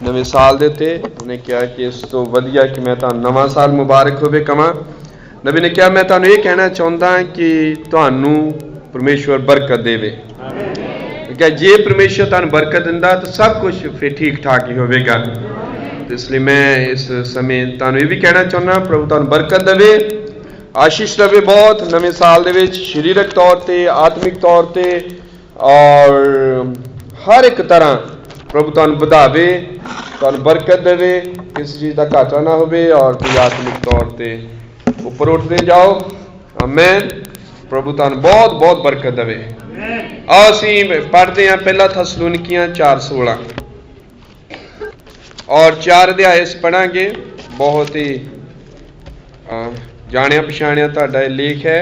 नवे साल दे उत्ते उन्हें कहा कि इस तो वधिया कि मैं तुहानूं नवां साल मुबारक होवे कवां। नबी ने कहा मैं तुहानूं ये कहना चाहुंदा कि तुहानूं परमेश्वर बरकत देवे। क्या जे परमेश्वर तुहानूं बरकत दिंदा तो सब कुछ फिर ठीक ठाक ही होवेगा। तो इसलिए मैं इस समय तुहानूं ये भी कहना चाहुंदा प्रभु तुहानूं बरकत देवे, आशीष देवे बहुत नवे साल दे विच, शरीरक तौर पर, आत्मिक तौर पर और हर एक तरह प्रभु तुहानूं वधावे, तुहानूं बरकत देवे, किसी चीज़ का घाटा ना होवे और तुसीं आत्मिक तौर पर उपर उठते जाओ। आमीन। प्रभु तुहानूं बहुत बहुत बरकत देवे। आओ असीं पढ़ते हैं पहला थस्सलुनीकियां 4:16 और 4 अध्याय पढ़ांगे। बहुत ही जाणिया पछाणिया तुहाडा लेख है।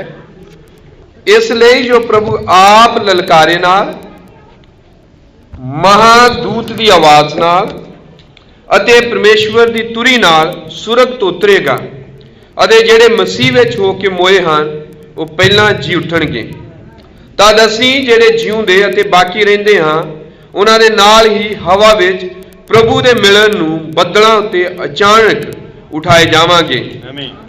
इसलिए जो प्रभु आप ललकारे नाल, महादूत की आवाज़ नाल अते परमेश्वर की तुरी नाल सुरग तो उतरेगा अते जिहड़े मसीह विच हो के मोए हन वो पहला जी उठणगे। तद असीं जिहड़े जिउंदे अते बाकी रहिंदे हां उन्हां दे नाल ही हवा विच प्रभु दे मिलण नूं बदलां उत्ते अचानक उठाए जावांगे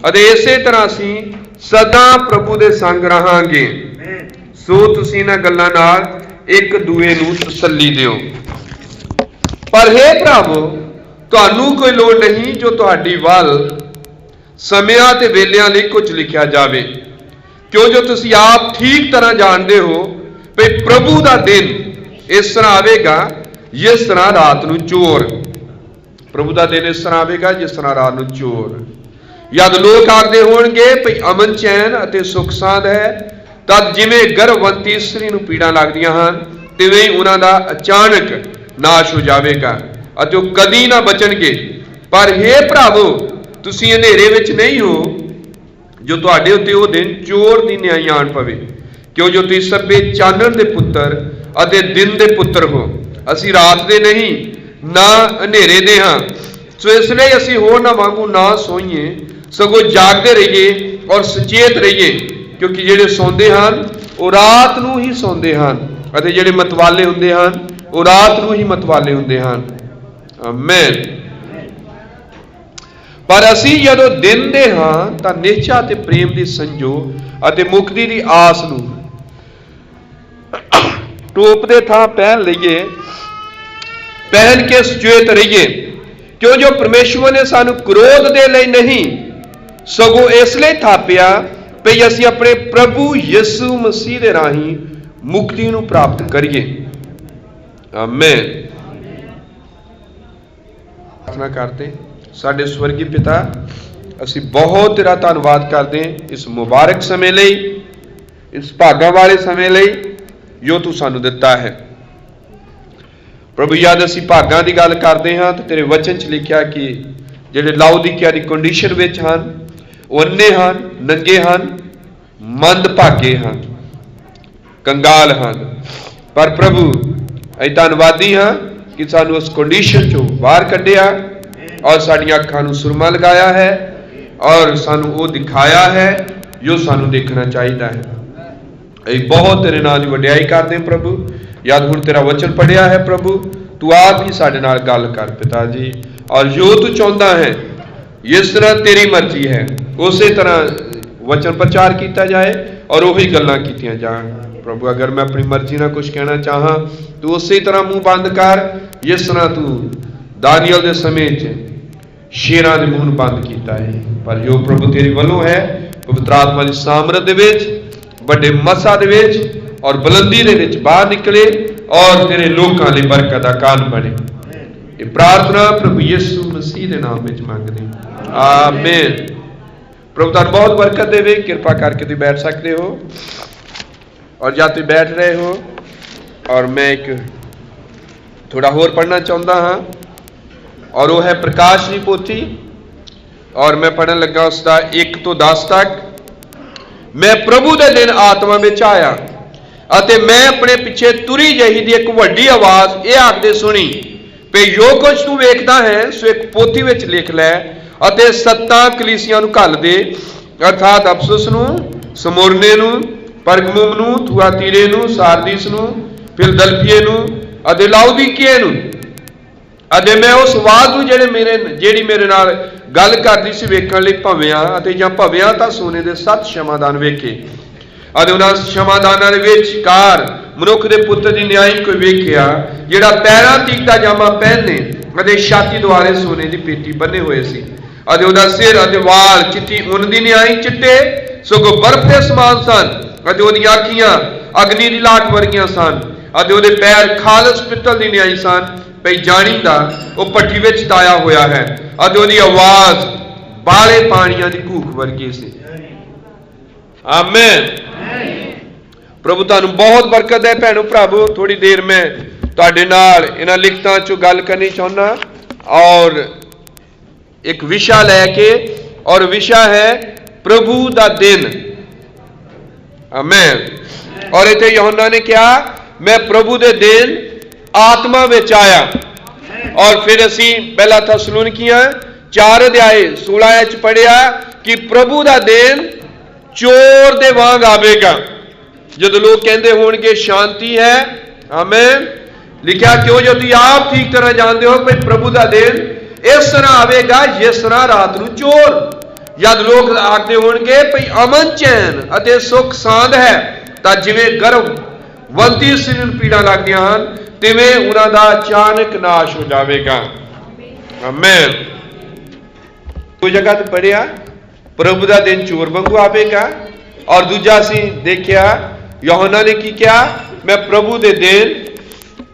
अते इसे तरह असीं सदा प्रभु दे संग रहांगे। सो तुसीं इन्हां गल्लां नाल एक दूए नूं तसल्ली दिओ। पर हे भरावो तुहानूं कोई लोड़ नहीं जो तुहाडी वल समयां ते वेलिਆਂ ਲਈ कुछ लिखिया जावे, क्यों जो तुसीं आप ठीक तरह जानते हो कि प्रभु का दिन इस तरह आवेगा जिस तरह रात नूं चोर। प्रभु का दिन इस तरह आवेगा जिस तरह रात नूं चोर। जद लोग आखदे होणगे भई अमन चैन अते सुख साध है, तद जिवें गर्भवंती इस्त्री नूं पीड़ा लगदियां हन तिवें ही उन्हां दा अचानक नाश हो जावेगा अते वो कदी ना बचणगे। पर हे भरावो तुसीं हनेरे विच नहीं हो जो तुहाडे उत्ते वो दिन चोर दी न्याई आण पवे, क्यों जो तुसीं सभे चानण दे पुत्तर अते दिन दे पुत्तर हो। असीं रात दे नहीं ना हनेरे दे हां। सो इसलिए असीं होरनां वांगू ना सोईए सगों जागदे रहिए और सचेत रहिए, क्योंकि जिहड़े सौंदे हन वो रात नूं ही सौंदे हन अते जिहड़े मतवाले हुंदे हन वो रात नूं ही मतवाले हुंदे हन। आमीन। पर असीं जदों दिन दे हां तां निश्चा ते प्रेम दी संजो अते मुक्ति दी आस नूं टोप दे थां पहन लईए, पहन के सचेत रहिए, क्यों जो परमेश्वर ने सानू क्रोध दे लई नहीं सगों इसलिए थापिया भई असीं अपने प्रभु यीशु मसीह दे राही मुक्ति नूं प्राप्त करिए। आमीन। प्रार्थना करते साडे स्वर्गी पिता, असीं बहुत तेरा धन्नवाद करते इस मुबारक समय लई, इस भागां वाले समय लई जो तू सानू दिता है। प्रभु जद असीं भागां दी गल करते हाँ तो तेरे वचन च लिखिया कि जिहड़े लाउदीकिया दी कंडीशन विच हन वो अन्ने हन, नंगे हन, मंद भागे हन, कंगाल हन। पर प्रभु असीं धन्नवादी हाँ कि सानू उस कंडीशन चों बाहर कढिया और साडियां अखां नूं सुरमा लगाया है और सानू वो दिखाया है जो सानू देखना चाहिए है। असीं बहुत तेरे नाम की वडियाई करते हैं प्रभु। याद हुण तेरा वचन पढ़िया है प्रभु, तू आप ही साडे नाल गल कर पिता जी, और जो तू चाहुंदा है जिस तरह तेरी मर्जी है उसे तरह वचन प्रचार किया जाए और वही गल्लां कीतियां जाण। प्रभु अगर मैं अपनी मर्जी ना कुछ कहना चाहां तो उसी तरह मुंह बंद कर जिस तरह तू दानियल दे समय च शेरां दे मूंह बंद किया है। पर जो प्रभु तेरी वल्लों है पवित्र आत्मा दी सामर्थ दे विच, बड़े मसा दे विच और बुलंदी दे विच बाहर निकले और तेरे लोकां लई बरकत दा कान बने। ये प्रार्थना प्रभु यीशु मसीह दे नाम विच मंगदे आमीन। प्रभु तुहानूं बहुत बरकत देवे। कृपा करके तुसीं बैठ सकते हो और जब तुसीं बैठ रहे हो और मैं एक थोड़ा होर पढ़ना चाहुंदा हाँ और वो है प्रकाश दी पोथी और मैं पढ़न लगा उसका 1 ਤੋਂ 10 तक। मैं प्रभु दे दिन आत्मा विच आया अते मैं अपने पिछे तुरी जही दी एक वड्डी आवाज ये आखदे सुनी पे जो कुछ तू वेखदा है सो एक पोथी विच लिख लै अते 7 कलीसियां नूं घल दे, अर्थात अफसुस नूं, समोरने नूं, परगमुम नूं, थुआतीरे नूं, सारदीस नूं, फिलदलफिए नूं अते लाउदीकिया नूं। ਅਤੇ ਮੈਂ ਉਸ ਆਵਾਜ਼ ਨੂੰ ਜਿਹੜੀ ਮੇਰੇ ਨਾਲ ਗੱਲ ਕਰਦੀ ਸੀ ਵੇਖਣ ਲਈ ਭਵਿਆ, ਅਤੇ ਜਾਂ ਭਵਿਆ ਤਾਂ ਸੋਨੇ ਦੇ 7 ਸ਼ਮਾਦਾਨ ਵੇਖੇ, ਅਤੇ ਉਹਨਾਂ ਸ਼ਮਾਦਾਨਾਂ ਦੇ ਵਿਚਕਾਰ ਮਨੁੱਖ ਦੇ ਪੁੱਤਰ ਦੀ ਨਿਆਈ ਕੋਈ ਵੇਖਿਆ, ਜਿਹੜਾ ਪੈਰਾਂ ਤੀਕ ਦਾ ਜਾਮਾ ਪਹਿਨੇ ਅਤੇ ਛਾਤੀ ਦੁਆਲੇ ਸੋਨੇ ਦੀ ਪੇਟੀ ਬੰਨੇ ਹੋਏ ਸੀ, ਅਤੇ ਉਹਦਾ ਸਿਰ ਅਤੇ ਵਾਲ ਚਿੱਟੀ ਉੱਨ ਦੀ ਨਿਆਈ ਚਿੱਟੇ ਸਗੋਂ ਬਰਫ਼ ਦੇ ਸਮਾਨ ਸਨ, ਅਤੇ ਉਹਦੀਆਂ ਅੱਖੀਆਂ ਅਗਨੀ ਦੀ ਲਾਟ ਵਰਗੀਆਂ ਸਨ, ਅਤੇ ਉਹਦੇ ਪੈਰ ਖਾਲਸ ਪਿੱਤਲ ਦੀ ਨਿਆਈ ਸਨ, ਭਈ ਜਾਣੀਦਾ ਉਹ ਭੱਠੀ ਵਿੱਚ ਤਾਇਆ ਹੋਇਆ ਹੈ, ਅਤੇ ਉਹਦੀ ਆਵਾਜ਼ ਬਾਲੇ ਪਾਣੀਆਂ ਦੀ ਘੂਕ ਵਰਗੀ ਸੀ। ਆਮੀਨ। ਪ੍ਰਭੂ ਤੁਹਾਨੂੰ ਬਹੁਤ ਬਰਕਤ ਹੈ ਭੈਣੋ ਭਰਾਵੋ। ਥੋੜੀ ਦੇਰ ਮੈਂ ਤੁਹਾਡੇ ਨਾਲ ਇਹਨਾਂ ਲਿਖਤਾਂ ਚੋਂ ਗੱਲ ਕਰਨੀ ਚਾਹੁੰਦਾ, ਔਰ ਇੱਕ ਵਿਸ਼ਾ ਲੈ ਕੇ, ਔਰ ਵਿਸ਼ਾ ਹੈ ਪ੍ਰਭੂ ਦਾ ਦਿਨ। ਆਮੀਨ। ਔਰ ਇੱਥੇ ਯਹੋਨਾ ਨੇ ਕਿਹਾ ਮੈਂ ਪ੍ਰਭੂ ਦੇ ਦਿਨ ਆਤਮਾ ਵਿੱਚ ਆਇਆ। ਔਰ ਫਿਰ ਅਸੀਂ ਪਹਿਲਾ ਥੈਸਲੁਨੀਕੀਆਂ 4 ਅਧਿਆਏ 16 ਚ ਪੜ੍ਹਿਆ ਕਿ ਪ੍ਰਭੂ ਦਾ ਦਿਨ ਚੋਰ ਦੇ ਵਾਂਗ ਆਵੇਗਾ, ਜਦੋਂ ਲੋਕ ਕਹਿੰਦੇ ਹੋਣਗੇ ਸ਼ਾਂਤੀ ਹੈ। ਆਮੀਨ। ਲਿਖਿਆ ਕਿਉਂ ਜੋ ਤੁਸੀਂ ਆਪ ਠੀਕ ਤਰ੍ਹਾਂ ਜਾਣਦੇ ਹੋ ਕਿ ਪ੍ਰਭੂ ਦਾ ਦਿਨ ਇਸ ਤਰ੍ਹਾਂ ਆਵੇਗਾ ਜਿਸ ਤਰ੍ਹਾਂ ਰਾਤ ਨੂੰ ਚੋਰ। ਜਦ ਲੋਕ ਆਖਦੇ ਹੋਣਗੇ ਭਈ ਅਮਨ ਚੈਨ ਅਤੇ ਸੁਖ ਸਾਂਦ ਹੈ, ਤਾਂ ਜਿਵੇਂ ਗਰਭਵਤੀ ਇਸਤਰੀ ਨੂੰ ਪੀੜਾ ਲੱਗਦੀਆਂ ਹਨ ਤਿਵੇਂ ਉਹਨਾਂ ਦਾ ਅਚਾਨਕ ਨਾਸ਼ ਹੋ ਜਾਵੇਗਾ। ਆਮੀਨ। ਕੋਈ ਜਗ੍ਹਾ ਤੇ ਪੜਿਆ ਪ੍ਰਭੂ ਦਾ ਦਿਨ ਚੋਰ ਵਾਂਗੂ ਆਵੇਗਾ, ਔਰ ਦੂਜਾ ਅਸੀਂ ਦੇਖਿਆ ਯਹੋਨਾ ਨੇ ਕੀ ਕਿਹਾ, ਮੈਂ ਪ੍ਰਭੂ ਦੇ ਦਿਨ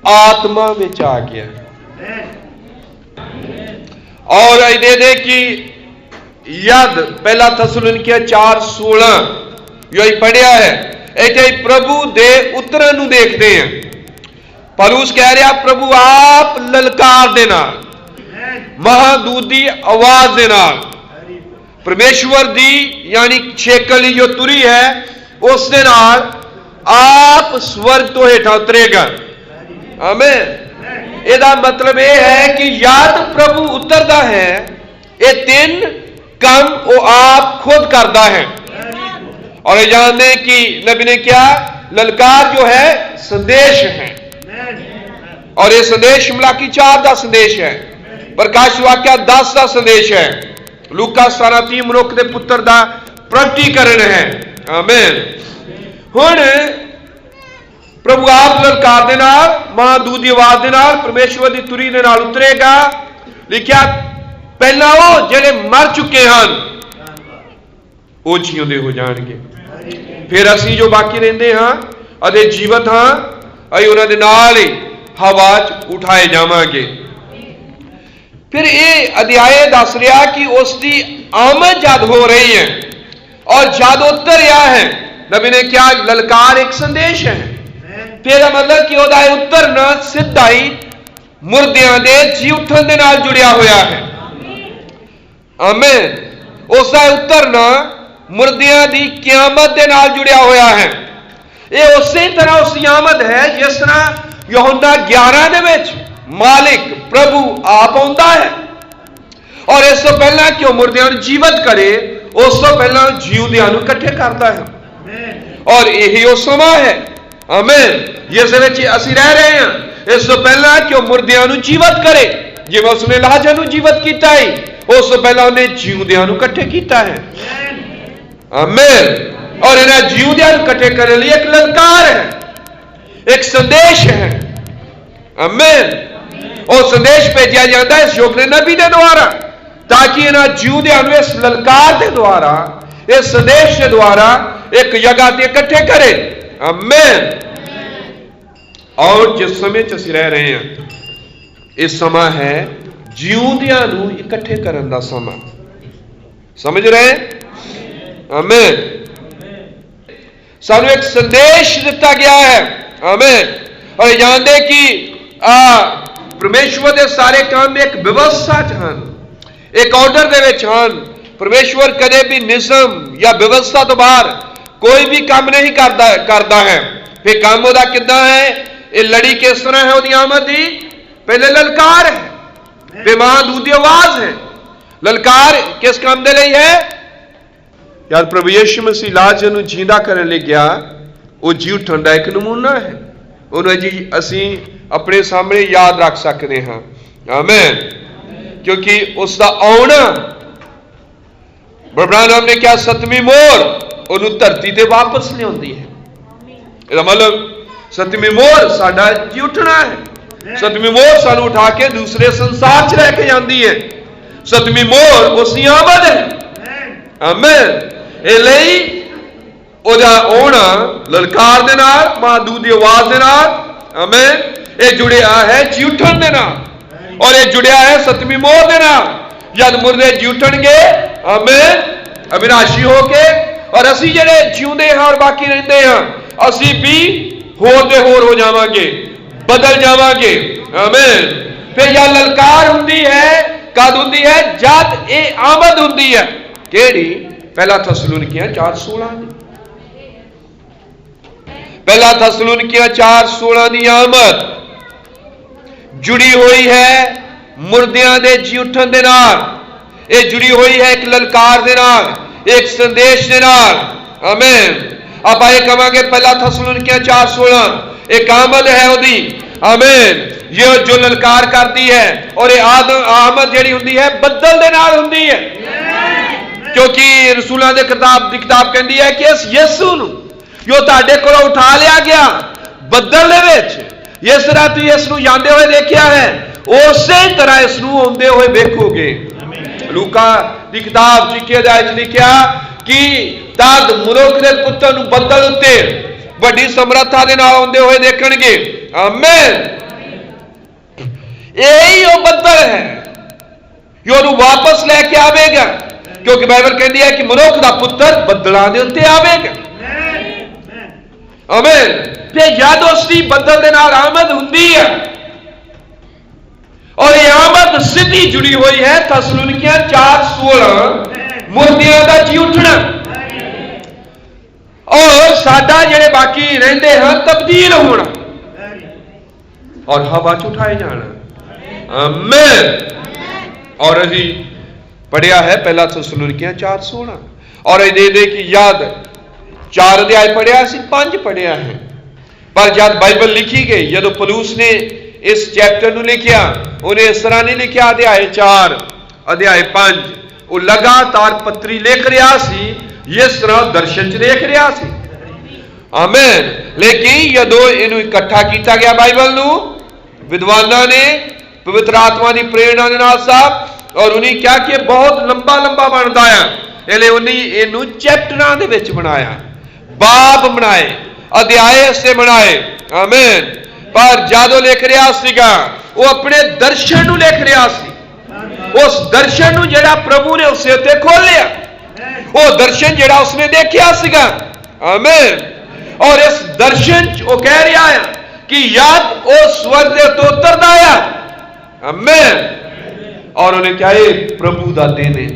ਆਤਮਾ ਵਿੱਚ ਆ ਗਿਆ। ਔਰ ਇਹਦੇ ਦੇ ਕਿ ਯਦ ਪਹਿਲਾ ਥੈਸਲੁਨੀਕੀਆਂ 4:16 ਯੋਈ ਪੜਿਆ ਹੈ, ਇੱਥੇ ਪ੍ਰਭੂ ਦੇ ਉਤਰਨ ਨੂੰ ਦੇਖਦੇ ਹਾਂ। ਪੌਲੁਸ ਕਹਿ ਰਿਹਾ ਪ੍ਰਭੂ ਆਪ ਲਲਕਾਰ ਦੇ ਨਾਲ, ਮਹਾਦੂਤ ਦੀ ਆਵਾਜ਼ ਦੇ ਨਾਲ, ਪਰਮੇਸ਼ਵਰ ਦੀ ਯਾਨੀ ਛੇਕਲੀ ਜੋ ਤੁਰੀ ਹੈ ਉਸ ਦੇ ਨਾਲ ਆਪ ਸਵਰਗ ਤੋਂ ਹੇਠਾਂ ਉਤਰੇਗਾ। ਆਮੀਨ। ਇਹਦਾ ਮਤਲਬ ਇਹ ਹੈ ਕਿ ਜਦ ਪ੍ਰਭੂ ਉਤਰਦਾ ਹੈ ਇਹ 3 ਕੰਮ ਉਹ ਆਪ ਖੁਦ ਕਰਦਾ ਹੈ। और ये जानते हैं कि नबी ने क्या ललकार जो है संदेश है, और ये संदेश मलाकी 4 का संदेश है, प्रकाश वाक्य 10 का संदेश है, लूका 17:30 मनुख के पुत्र का प्रगटीकरण है। आमीन। हुण प्रभु आप ललकार दे नाल, महादूत दी आवाज दे नाल, परमेश्वर की तुरी दे नाल उतरेगा। लिखिया पहला वो जेड़े मर चुके हैं वो जिउंदे हो जाणगे, फिर असी जो बाकी रहंदे हां अते जीवत हां असीं उन्हां दे नाल ही हवा च उठाए जावांगे। फिर ये अध्याय दस रहा कि उसकी आमद जद हो रही है और जद उतर रहा है, नबी ने क्या ललकार एक संदेश है। फिर मतलब कि ओदा उतरना सीधा ही मुर्दियां दे जी उठन दे नाल जुड़िया होया है। आमीन। उसका उतरना मुर्दियां दी क़यामत दे नाल जुड़िया होया है। ये उसी तरह उसकी आमद है जिस तरह यूहन्ना 11 दे विच मालिक प्रभु आप आउंदा है, और इस तो पहला कि मुर्दियां नूं जीवित करे उस तो पहला जीवदियां नूं इकट्ठे करता है, और यही वो समा है। आमीन। जिस विच असीं रह रहे हैं इस तो पहला कि मुर्दियां नूं जीवित करे, जिवें उसने लाजर नूं जीवित कीता है उस तो पहला उन्हें जीवदियां नूं इकट्ठे कीता है। आमीन। और इन्हें जीवदियां नूं इकट्ठे करने लिए एक ललकार है, एक संदेश है। आमीन। और संदेश भेजा जाता है इस युग के नबी के द्वारा, ताकि इन्हें जीवदियां नूं इस ललकार के द्वारा, इस संदेश के द्वारा एक जगह ते इकट्ठे करे। आमीन। और जिस समय च असीं रह रहे हैं इस समा है जीवदियां नूं इकट्ठे करन दा समा। समझ रहे हैं? आमीन। सानू एक संदेश दिता गया है। आमीन। और जानते कि परमेश्वर के सारे काम एक व्यवस्था च हन, एक ऑर्डर दे विच हन। परमेश्वर कदे भी निज़म या व्यवस्था तो बाहर कोई भी काम नहीं करता है। फिर काम ओदा किदां है, ये लड़ी किस तरह है ओदी आमद दी, पहले ललकार है, फिर महादूत दी आवाज है। ललकार किस काम दे लई है? जब प्रभु यीशु मसीह लाजर नूं जींदा करन लई गया, वो जी उठण दा एक नमूना है। उन्हें जी असीं अपने सामने याद रख सकते हाँ। आमीन। क्योंकि उसका आना, ब्रह्मा नाम ने क्या, सतवीं मोहर उन्होंने धरती ते वापस लियाउंदी है। इसका मतलब सतवीं मोहर साडा जी उठना है। सतवीं मोहर सानू उठा के दूसरे संसार च लेके जाती है। सतवीं मोहर उसकी आमद है। आमीन। इसलिए ओदा आना ललकार दे नाल, महादूत दी आवाज दे नाल, आमीन, ये जुड़िया है जी उठन दे नाल, और ये जुड़िया है सतवीं मोहर दे नाल। जद मुर्दे जी उठणगे, आमीन, अविनाशी होके, और असी जेड़े जिउंदे हां और बाकी रहिंदे हां, असी भी होर दे होर हो जावांगे, बदल जावांगे। आमीन। फिर यह ललकार हुंदी है, कद हुंदी है, जद ये आमद हुंदी है। केड़ी? पहला थस्सलुनीकियां 4:16 दी, पहला थस्सलुनीकियां 4:16 दी आमद जुड़ी हुई है मुर्दियां दे जी उठन दे नाल। ये जुड़ी हुई है एक ललकार दे नाल, एक संदेश दे नाल। आमीन। आप आए कहांगे पहला थस्सलुनीकियां 4:16 एक आमद है ओदी। आमीन। ये जो ललकार करती है, और ये आमद जेड़ी हुंदी है बदल दे नाल हुंदी है। क्योंकि रसूलां दे किताब कहती है कि इस यीशु नूं जो तुहाडे कोलों उठा लिया गया बदल दे विच, जिस तरह तुसीं इस नूं जांदे होए देखिया है, उसे तरह इस नूं आउंदे होए वेखोगे। लूका दी किताब 6 अध्याय च लिखिया कि तद मनुख दे पुत्तर नूं बदल उत्ते वड्डी समर्था दे नाल आउंदे होए देखणगे। आमीन। यही वो बदल है जो उन्हें वापस लेके आवेगा। क्योंकि बाइबल कहती है कि मनुख दा पुत्र बदलां दे उत्ते आवेगा। आमीन। ते जद उसकी बदल दे नाल आमद हुंदी है, और ये आमद सीधी जुड़ी हुई है थस्सलुनीकियां 4:16 मुर्दियां दा जी उठना, और साडा जेड़े बाकी रहिंदे हैं तब्दील होना और हवा च उठाए जाना। आमीन। और अजी पढ़िया है पहला थस्सलुनीकियां 4:16, और ये दे की याद 4 अध्याय पढ़िया, 5 पढ़िया है। पर जब बाइबल लिखी गई, जब पौलुस ने इस चैप्टर में लिखिया, उन्हें इस तरह नहीं लिखा अध्याय 4 अध्याय 5, वो लगातार पत्री लिख रहा सी, इस तरह दर्शन च देख रहा सी। आमीन। लेकिन जदों इनू इकट्ठा किया गया बाइबल नू विद्वाना ने पवित्र आत्मा की प्रेरणा के नाल साहब, और उन्हें क्या कि बहुत लंबा लंबा बनता है, इसलिए उन्हें इनू चैप्टरां दे विच बनाया, बाब बनाए, अध्याय से बनाए। आमीन। पर जादों लिख रहा सीगा, वो अपने दर्शन नू लिख रहा सी। उस दर्शन नू जेड़ा प्रभु ने उसके उत्ते खोलिया, वो दर्शन जेड़ा उसने देखिया सीगा। आमीन। और इस दर्शन वो कह रहा है कि याद वो स्वर्ग दे तो उतरदा आया। आमीन। और उन्हें क्या है प्रभु दा दिन है,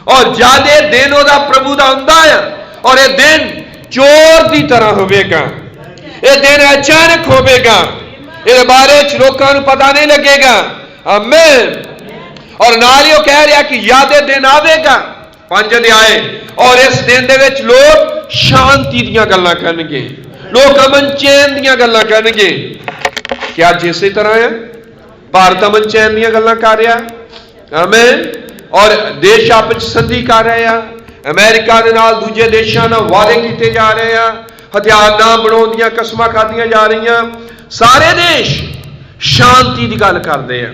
और ज्यादा दिन ओदा प्रभु दा हुंदा है, और ये दिन चोर की तरह होवेगा, ये दिन अचानक होवेगा, इस बारे च लोकां नूं पता नहीं लगेगा। आमीन। और नाल ही कह रहा कि यादे दिन आवेगा 5 अध्याय, और इस दिन दे विच लोग शांति दीयां गल्लां करनगे, लोग अमन चैन दीयां गल्लां करनगे। क्या जिस तरह है भारत अमन चैन दीयां गल्लां कर रहा। आमीन। और देश आपस संधि कर रहे हैं, अमेरिका दे नाल दूजे देशों नाल वादे किए जा रहे हैं, हथियार ना बनाउण दीयां कसमां खादियां जा रही। सारे देश शांति की गल करते हैं,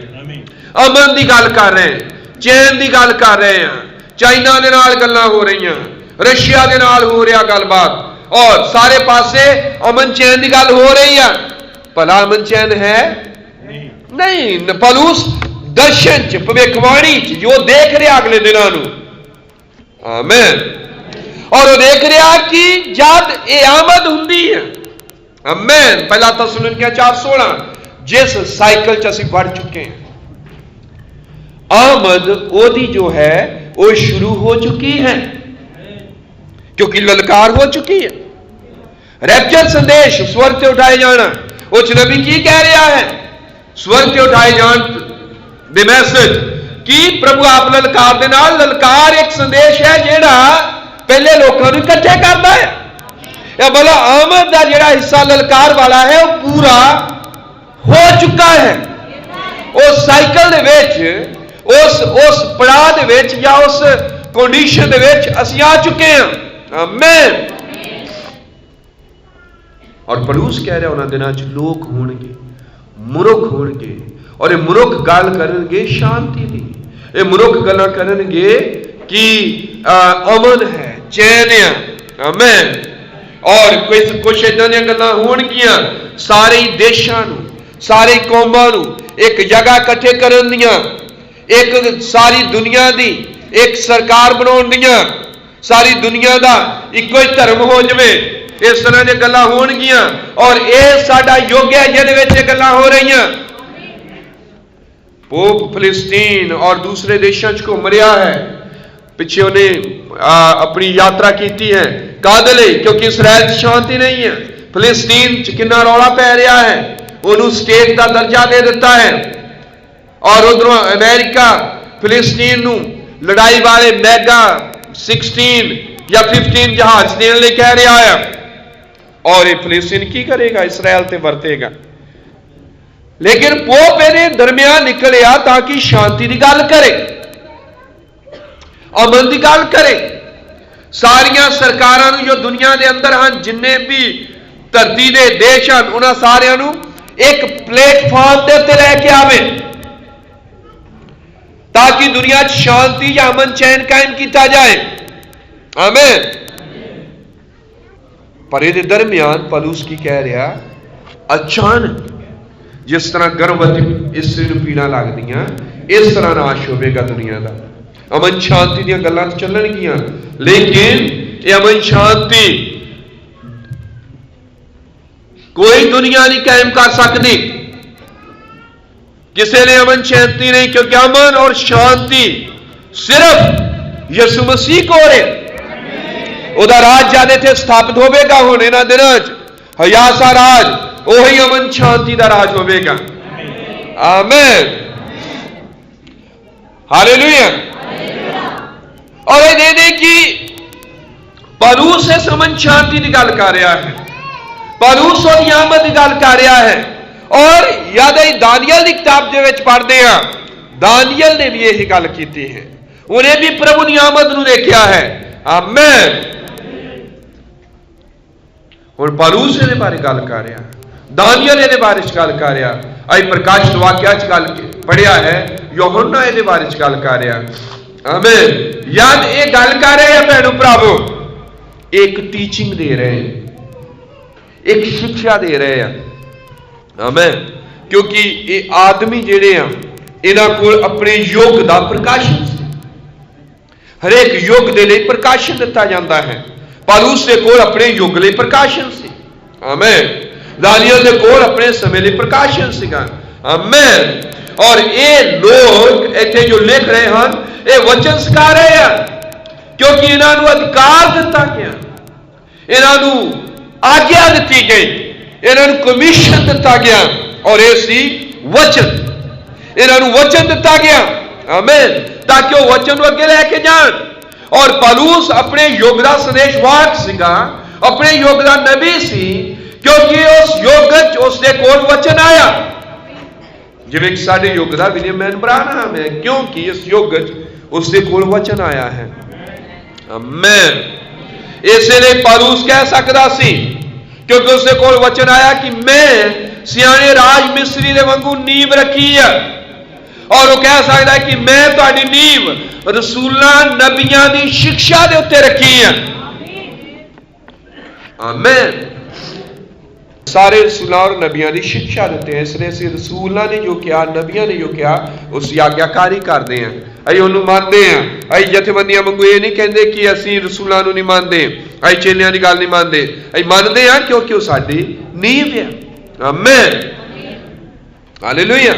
अमन की गल कर रहे हैं, चैन की गल कर रहे हैं। चाइना दे नाल गल्लां हो रही, रशिया दे नाल हो रहा गलबात, और सारे पासे अमन चैन की गल हो रही है। भला अमन चैन है नहीं। पौलुस दर्शन च भविष्यवाणी च जो देख रहा अगले दिनों नूं। आमीन। और वो देख रहा कि जद ये आमद हुंदी है। आमीन। पहला थस्सलुनीकियां 4:16 जिस साइकिल च असीं बढ़ चुके हैं, आमद ओदी जो है वो शुरू हो चुकी है, क्योंकि ललकार हो चुकी है। रैप्चर संदेश स्वर्ग से उठाए जाना, उस नबी की कह रहा है स्वर्ग से उठाए जान दे मैसेज कि प्रभु आप ललकार दे नाल, ललकार एक संदेश है जेड़ा पहले लोगों को इकट्ठे करता है। या बोला आमद का जेड़ा हिस्सा ललकार वाला है वो पूरा हो चुका है। उस साइकिल दे विच, उस पड़ाव दे विच या उस कंडीशन दे विच असीं आ चुके हैं। आमीन। और पौलुस कह रहा उन्हां दिनां च लोग होणगे, मुरुख होणगे, और ये मुरुख गल करनगे शांति दी, ये मुरुख गल्लां करनगे कि अमन है, चैन है। आमीन। और कुछ इदां दीयां गल्लां होणगियां सारे देशां नूं, सारे कौमां नूं एक जगह इकट्ठे करन दियां, एक सारी दुनिया दी एक सरकार बनाउण दियां, सारी दुनिया दा इक्को ही धर्म हो जावे, इस तरह दी गल्लां होणगियां। और यह साडा युग है जिहदे विच ये गल्लां हो रहीआं। पोप फिलिस्तीन और दूसरे देशों च घूम रहा है। पिछे उन्हें अपनी यात्रा की है, काहदे लई? क्योंकि इसराइल च शांति नहीं है। फिलिस्तीन च कितना रौला पै रहा है, उन्होंने स्टेट का दर्जा दे दिता है। और उधरों अमेरिका फिलिस्तीन नूं लड़ाई वाले मैगा 16 या 15 जहाज देने लई कह रहा है। और ये फिलिस्तीन की करेगा? इसराइल ते वरतेगा। लेकिन पोप इहदे दरमियान निकलिया ताकि शांति की गल करे, अमन की गल करे। सारिया सरकारां जो दुनिया के अंदर हैं, जिन्ने भी धरती के देश हैं, उन्हां सारियां नूं एक प्लेटफॉर्म के उत्ते लैके आवे ताकि दुनिया शांति या अमन चैन कायम किया जाए। आमीन। पर ये दरमियान पौलुस की कह रहा, अचानक जिस तरह गर्भवती स्त्री नूं पीड़ा लगदियां, इस तरह नाश होवेगा दुनिया का। अमन शांति दी गल्लां चलणगियां, लेकिन ये अमन शांति कोई दुनिया नहीं कायम कर सकती, किसी ने अमन शांति नहीं, क्योंकि अमन और शांति सिर्फ यीशु मसीह को है। उहदा राज जद इत्थे स्थापित होवेगा हुण इन्हां दिनां च, हयासा राज, वही अमन शांति का राज होवेगा। आमीन। हालेलुया। और ये दे दे कि पौलुस इस अमन शांति की गल कर रहा है, पौलुस और आमद की गल कर रहा है। और याद है दानियल की किताब के विच पढ़ते हैं, दानियल ने भी यही गल की है, उन्हें भी प्रभु की आमद नूं देखा है। आमीन। हुण पौलुस इहदे बारे गल कर रहा, दानियल इहदे बारे गल कर रहा, अज प्रकाशित वाक्या च गल पढ़िया है, यूहन्ना इहदे बारे गल कर रहा। आमीन। याद ये गल कर रहे हैं भैणों भरावो, एक टीचिंग दे रहे हैं, एक शिक्षा दे रहे हैं। आमीन। क्योंकि ये आदमी जिहड़े आ, इन्हां कोल अपने युग का प्रकाशन, हरेक युग के लिए प्रकाशन दिता जाता है। पौलुस के कोल अपने युग लिए प्रकाशन सी। आमीन। दानियल के कोल अपने समय लिए प्रकाशन सीगा। आमीन। और ये लोग इत्थे जो लिख रहे हैं, ये वचन सिखा रहे हैं, क्योंकि इन्हां नूं अधिकार दिता गया, इन्हां नूं आज्ञा दी गई, इन्हां नूं कमीशन दिता गया, और ये सी वचन, इन्हां नूं वचन दिता गया। आमीन। ताकि वो वचन नूं अगे लैके जाण। और पौलुस अपने युग का संदेशवाहक सीगा, अपने युग का नबी सी, क्योंकि उस युग च उसदे कोल वचन आया, जिवें साडे युग का विलियम एन ब्रानहम है, क्योंकि इस युग च उसदे कोल वचन आया है। आमीन। इसलिए पौलुस कह सकता सी, क्योंकि उसदे कोल वचन आया कि मैं सियाणे राज मिस्री दे वांगू नींव रखी है। और वो कह सकता है कि मैं तुहाडी नींव रसूलां नबियां की शिक्षा के उत्ते रखी है। आमीन। सारे रसूलां और नबियां की शिक्षा देते हैं, इसलिए असीं रसूलां ने जो किया, नबियां ने जो किया, उसकी आग्ञाकारी करते हैं, असीं उन्होंने मानते हैं। असीं जथेबंदियां वांगू ये नहीं कहते कि असीं रसूलां नूं नहीं मानते, असीं चेलियां की गल नहीं मानते, असीं मानते हैं क्योंकि वो साडी नींव है। आमीन। हालेलुया।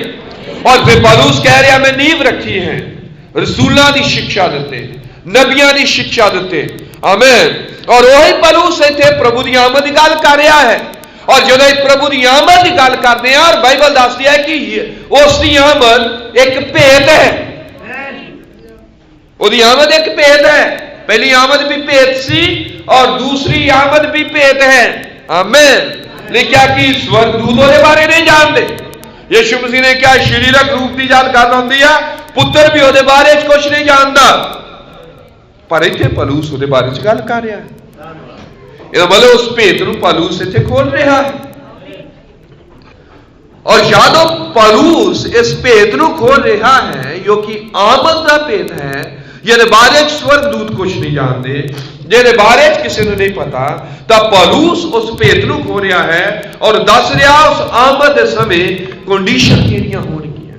और फिर पौलुस कह रहा, मैं नींव रखी है, रसूलां की शिक्षा देते, नबियां की शिक्षा देते। आमीन। और वही पौलुस इत्थे प्रभु की आमद की गल कर रहा है। और जो प्रभु की आमद की गल करते हैं, और बाइबल दसदी है कि उसकी आमद एक भेद है, उसकी आमद एक भेद है। पहली आमद भी भेद सी और दूसरी आमद भी भेद है। आमीन। लिखा कि स्वर्गदूत उसके बारे नहीं जानते, यीशु मसीह ने क्या शरीरक रूप की गल कर होंदी है, पुत्र भी ਉਹਦੇ बारे कुछ नहीं जानता, पर इत्थे पौलुस ਉਹਦੇ बारे गल कर रहा है। ਇਹਦਾ मतलब उस भेत ਨੂੰ पौलुस इत्थे खोल रहा है। और ਜਦੋਂ पौलुस इस भेत ਨੂੰ खोल रहा है जो कि आमद का भेत है, ਜਿਹਦੇ बारे स्वर्गदूत कुछ नहीं जानते, ਜਿਹਦੇ बारे किसी ਨੂੰ नहीं पता, तो पौलुस उस भेत ਨੂੰ खोल रहा है और दस रहा उस आमद के समय कंडीशन किहड़ियां होणगियां,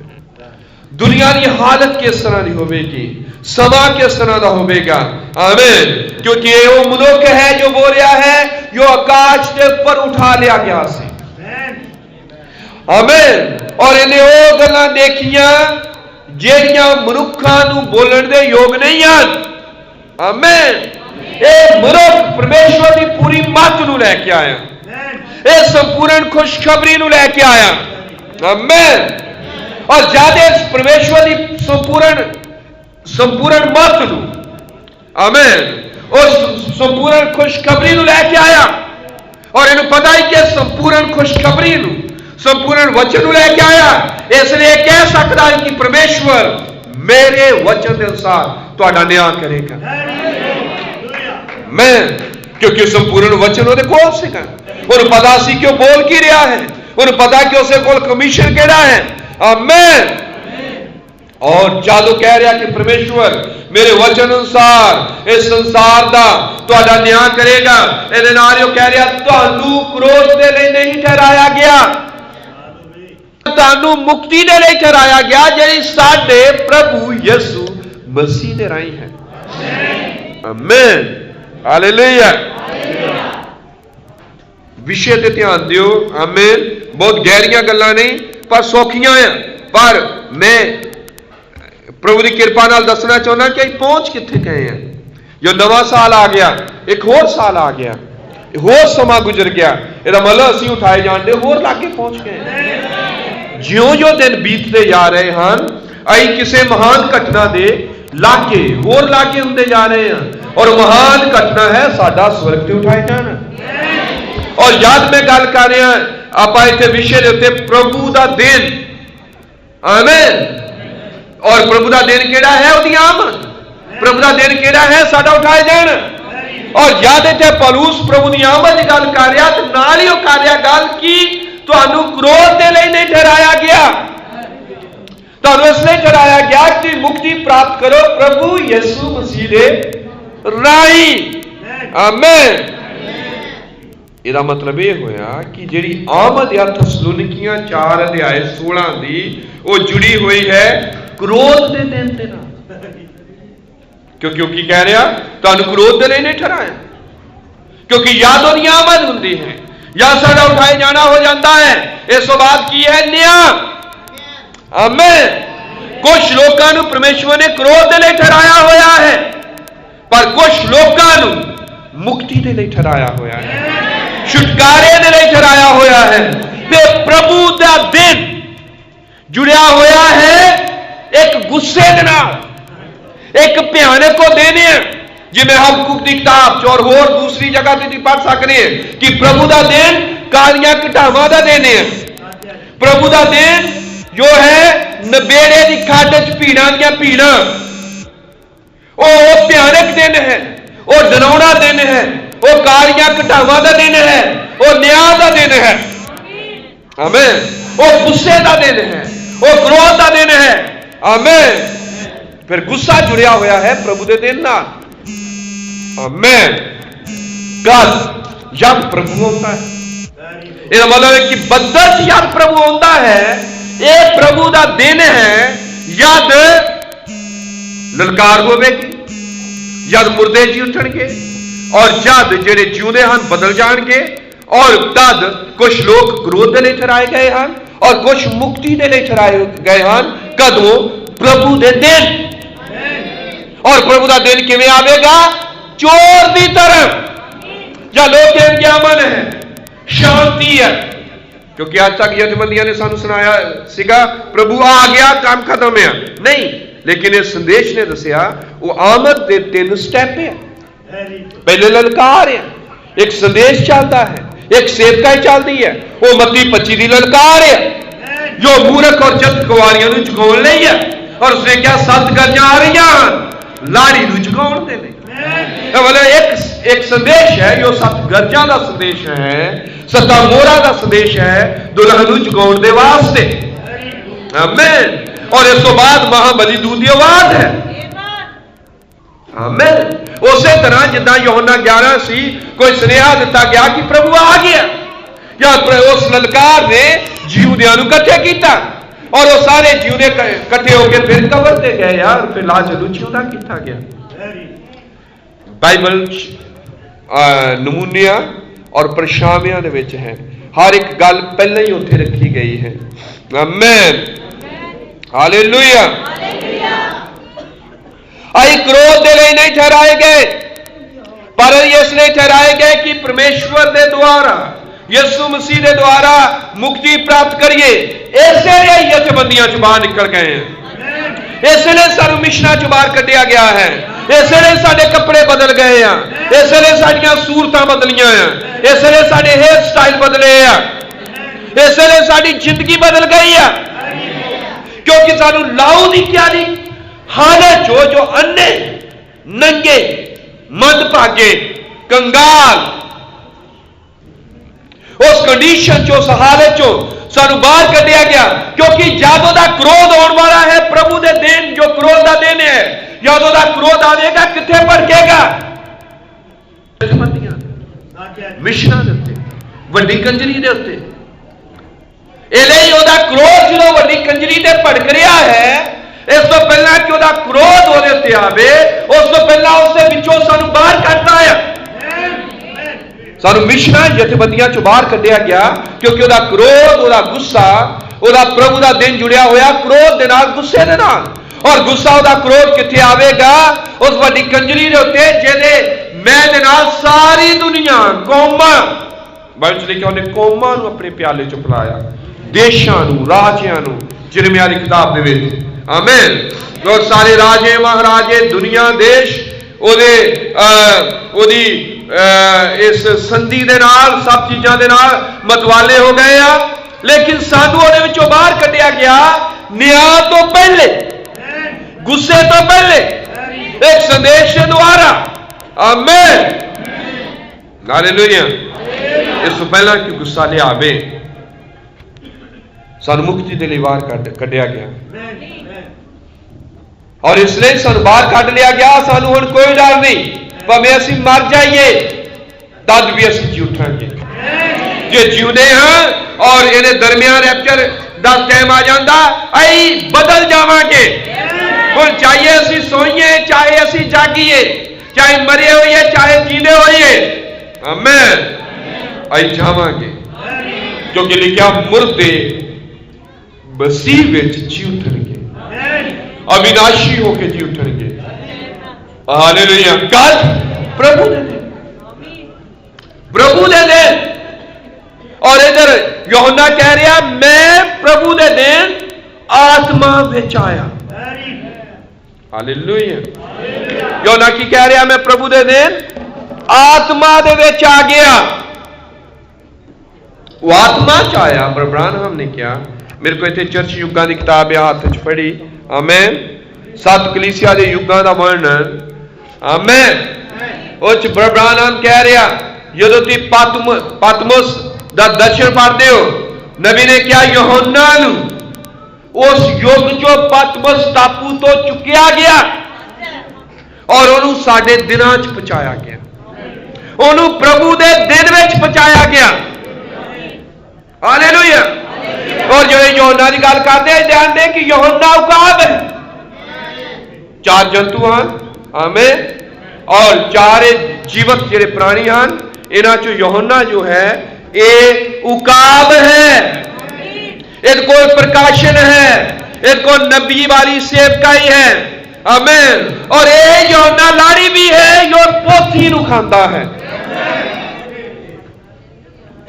दुनिया की हालत किस तरह की होगी, समा किस तरह का होगा। आमीन। क्योंकि ये वो मनुख है जो बोल रहा है जो आकाश के ऊपर उठा लिया गया से। आमीन। और इन्हें वो गल्लां देखियां ਜਿਹੜੀਆਂ ਮਨੁੱਖਾਂ ਨੂੰ ਬੋਲਣ ਦੇ ਯੋਗ ਨਹੀਂ ਹਨ। ਆਮੀਨ। ਇਹ ਮਨੁੱਖ ਪਰਮੇਸ਼ਵਰ ਦੀ ਪੂਰੀ ਮੱਤ ਨੂੰ ਲੈ ਕੇ ਆਇਆ, ਇਹ ਸੰਪੂਰਨ ਖੁਸ਼ਖਬਰੀ ਨੂੰ ਲੈ ਕੇ ਆਇਆ। ਆਮੀਨ। और जब इस परमेश्वर की संपूर्ण मत नूं, आमीन, और संपूर्ण खुशखबरी नूं लैके आया, और इन्हूं पता ही कि संपूर्ण खुशखबरी नूं, संपूर्ण वचन नूं लैके आया, इसलिए कह सकता है कि परमेश्वर मेरे वचन के अनुसार तुहाडा न्याय करेगा। मैं क्योंकि संपूर्ण वचन उहदे कोल सीगा, उन्हें पता सी कि बोल की रहा है, उन्हें पता कि उसके कोल कमीशन केड़ा है। आमीन। और जादू कह रहा कि परमेश्वर मेरे वचन अनुसार इस संसार का तुहाडा न्याय करेगा। इहदे नाल यो कह रहा तुहानू क्रोध दे लई नहीं ठहराया गया, तुहानू मुक्ति दे लई ठहराया गया, जिहड़ी साडे प्रभु यीशु मसीह दे राही है। आमीन। हालेलुया। विषय ते ध्यान दियो। आमीन। बहुत गहरियां गल्लां नहीं पर सौखियां हैं, पर मैं प्रभु की कृपा नाल दसना चाहना कि पहुंच कित्थे गए हैं। जो नवा साल आ गया, एक होर साल आ गया, होर समा गुजर गया, इसदा मतलब असीं उठाए जाण दे होर लागे पहुंच गए। ज्यों-ज्यों दिन बीतते जा रहे हैं, असीं किसी महान घटना दे लागे होर लागे हुंदे जा रहे हैं, और महान घटना है साडा स्वर्ग ते उठाए जाना। और जद मैं गल कर रहा आपां इत्थे विषय दे उत्ते प्रभु दा दिन। आमीन। और प्रभु दा दिन केड़ा है? उहदी आमद। प्रभु दा दिन केड़ा है? साडा उठाए जाना। और जद इत्थे पौलुस प्रभु दी आमद दी गल कर रहा, ते नाल ही कर रहा गल कि तुहानू क्रोध दे लई नहीं ठहराया गया, तुहानू इसलिए ठहराया गया कि मुक्ति प्राप्त करो प्रभु यीशु मसीह दे राही। आमीन। ਇਹਦਾ मतलब यह होया कि जिहड़ी आमद या थसलुनिकियां 4 अध्याय 16 दी वो जुड़ी हुई है क्रोध दे दिन दे नाल। क्योंकि कह रहा तुहानू क्रोध दे लई नहीं ठहराया, क्योंकि याद दी आमद हुंदी है या साडा उठाए जाना हो जाता है। इस तो बाद की है न्याय। आमीन। कुछ लोगों नू परमेश्वर ने क्रोध दे लई ठहराया होया है, पर कुछ लोगों नू मुक्ति दे लई ठहराया होया है, छुटकारे दे लई ठहराया होया है। ते प्रभु दा दिन जुड़िया होया है एक गुस्से दे नाल, एक भयानक को दिन है, जिवें हबकुक दी किताब च और होर दूसरी जगह ते पढ़ सकते हैं कि प्रभु दा दिन कालियां घटावां दा दिन है। प्रभु दा दिन जो है नबेड़े दी खड्ड च भीड़ां दी भीड़ां, वो भयानक दिन है, वो डरावना दिन है, वो कालियां घटावां दा दिन है, वो न्याय दा दिन है। आमीन। वो गुस्से दा दिन है, वो क्रोध दा दिन है। आमीन। फिर गुस्सा जुड़िया होया है प्रभु दे दिन नाल। आमीन। कल जब प्रभु होता है, इसका मतलब है कि बदल जब प्रभु होता है, ये प्रभु दा दिन है। जद ललकार होवेगी, जद मुर्दे जी उठणगे, और जद जेड़े जिउंदे हन बदल जाणगे, और तद कुछ लोग क्रोध दे लई ठहराए गए हैं और कुछ मुक्ति दे लई ठहराए गए हैं। कदों? प्रभु दे दिन। और प्रभु दा दिन किवें आवेगा? चोर दी तरह। या लोग कहेंगे अमन है, शांति है, क्योंकि आज तक यजबंदियां ने सानू सुनाया सीगा प्रभु आ गया काम खत्म है। नहीं, लेकिन इस संदेश ने दसिया वो आमद दे 3 स्टेप है। पहले ललकार है, एक संदेश चलता है, एक सेवकाई चलती है, वो मत्ती 25 दी ललकार है। जो मूर्ख और जत कुआरियां नूं चुकाउण लई है। और उसने क्या 7 गरजां आ रही लाड़ी नूं चुकाउण दे लई। मतलब एक संदेश है जो 7 गरजां दा संदेश है, 7 मोहरां दा संदेश है दुल्हन नूं चुकाउण दे वास्ते। आमीन। और इस तो बाद महाबली दूत दी आवाज है। आमीन। उसे तरह जिदा यूहन्ना 11 सी कोई सुनेहा दिता गया कि प्रभु आ गया, या उस ललकार ने जिऊदियां नूं इकट्ठे कीता और वो सारे जिऊदे इकट्ठे होकर फिर कबर ते गए यार, फिर लाजर नूं जिउंदा कीता गया। बाइबल नमूनिया और परछावियां दे विच है, हर एक गल पहले ही उत्थे रखी गई है। आमीन। हालेलुया। आई क्रोध दे लिए नहीं ठहराए गए, पर इसलिए ठहराए गए कि परमेश्वर दे द्वारा यीशु मसीह दे द्वारा मुक्ति प्राप्त करिए। इसलिए यथबंदियां चों बाहर निकल गए हैं, इसलिए सानू मिशनां चों बाहर कढ़िया गया है, इसलिए साडे कपड़े बदल गए हैं, इसलिए साडियां सूरतां बदलियां हैं, इसलिए साडे हेयर स्टाइल बदले हैं, इसलिए साडी जिंदगी बदल गई है। क्योंकि सानू लाउदीकिया दी हालत जो अन्ने नंगे मंदभागे कंगाल उस कंडीशन चो, उस हालत चो सानू बाहर कढ़िया गया। क्योंकि जब दा क्रोध होने वाला है, प्रभु दे दिन जो क्रोध दा दिन है, जब दा क्रोध आवेगा किथे भड़केगा? मिशनां दे उत्ते, वड्डी कंजरी दे उत्ते। इलई ओदा क्रोध जो वड्डी कंजरी ते भड़क रहा है, इस तो पहला कि ओदा क्रोध ओदे उत्ते आवे, उस तो पहला उसके विचों सानू बाहर कढ़ना है। सानू मिशनां जथेबंदियां चों बाहर कढ़िया गया, क्योंकि ओदा क्रोध, ओदा गुस्सा, ओदा प्रभु दा दिन जुड़िया होया क्रोध दे नाल, गुस्से दे नाल। और गुस्सा ओदा क्रोध किथे आवेगा? उस वड्डी कंजरी दे उत्ते जिहदे मैं दे नाल सारी दुनिया कौमां, बाइबल च लिखिया उन्हें कौमां नूं अपने प्याले च पिलाया, देशां नूं, राजियां नूं, यिर्मयाह दी किताब दे विच। आमीन। और सारे राजे महाराजे दुनिया देश ओदी इस संधि दे नाल, सब चीजां दे नाल मतवाले हो गए आ। लेकिन सानू ओदे विचों बाहर कढ़िया गया न्याय तो पहले, गुस्से तो पहले, एक संदेश के द्वारा। आमीन। हालेलुया। इस तो पहला कि गुस्सा ले आवे, सानू मुक्ति दे लई बाहर कढ़िया गया। और इसलिए सानू बाहर कढ़ लिया गया। सानू हुण कोई डर नहीं, भावें असीं मर जाइए तद भी असीं जी उठांगे। जे जिउंदे हां और इहदे दरमियान रैप्चर दा टाइम आ जांदा, असीं बदल जावांगे। हुण चाहे असीं सोईए, चाहे असीं जागीए, चाहे मरे होइए, चाहे जींदे होइए, आमीन, असीं जावांगे। क्योंकि लिखिया मुर्दे मसीह विच जी उठणगे, अविनाशी होके जी उठणगे। हालेलुया। कल प्रभु दे दिन, प्रभु दे दिन। और इधर यूहन्ना कह रहा मैं प्रभु दे दिन आत्मा विच आया। हालेलुया। यूहन्ना की कह रहा? मैं प्रभु दे दिन आत्मा दे विच आ गया। वो आत्मा च आया। ब्रह्म ने क्या, मेरे को इतने चर्च युगां की किताब हाथ च पढ़ी। आमीन। 7 कलीसिया के युगां दा वर्णन। आमीन। उस ब्रह्म कह रहा जदों तुसीं पतमुस दा दर्शन पढ़दे हो, नबी ने क्या यूहन्ना नूं उस युग चों पतमुस टापू तो चुकिया गया और उन्होंने साडे दिनां च पहुंचाया गया, उन्होंने प्रभु दे दिन विच पहुंचाया गया। हालेलुया। और जो यूहन्ना की गल करते हैं, ध्यान दें कि यूहन्ना उकाब है, 4 जंतु हैं। आमीन। और 4 जीवत जिहड़े प्राणी हैं, इन्हां चों यूहन्ना जो है ये उकाब है। इनको प्रकाशन है, इनको नबी वाली सेवकाई है। आमीन। और ये यूहन्ना लाड़ी भी है, जो पोथी नूं खांदा है।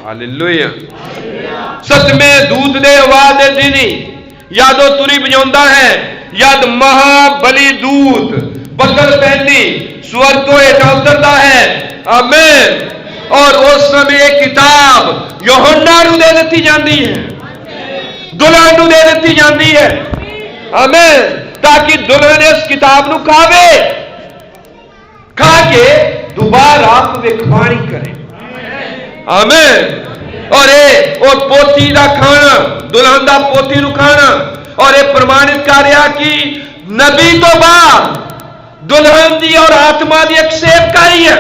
हालेलुया। 7वें दूत ने आवाज दे दीनी, यादो तुरी बजाउंदा है, यद महाबली दूत बदल पहनी स्वर्ग तो हेठा उतरता है। आमीन। और उस समय एक किताब यूहन्ना नूं दे दी जाती है। दुल्हन नूं दे दित्ती जाती है। आमीन। ताकि दुल्हन इस किताब नूं खावे, खा के दोबारा भविष्यवाणी करे। आमीन। और ये पोती का खाना, दुल्हन का पोती नूं खाना, और यह प्रमाणित कर रहा कि नबी तो बाद दुल्हन की और आत्मा की एक सेवकाई है,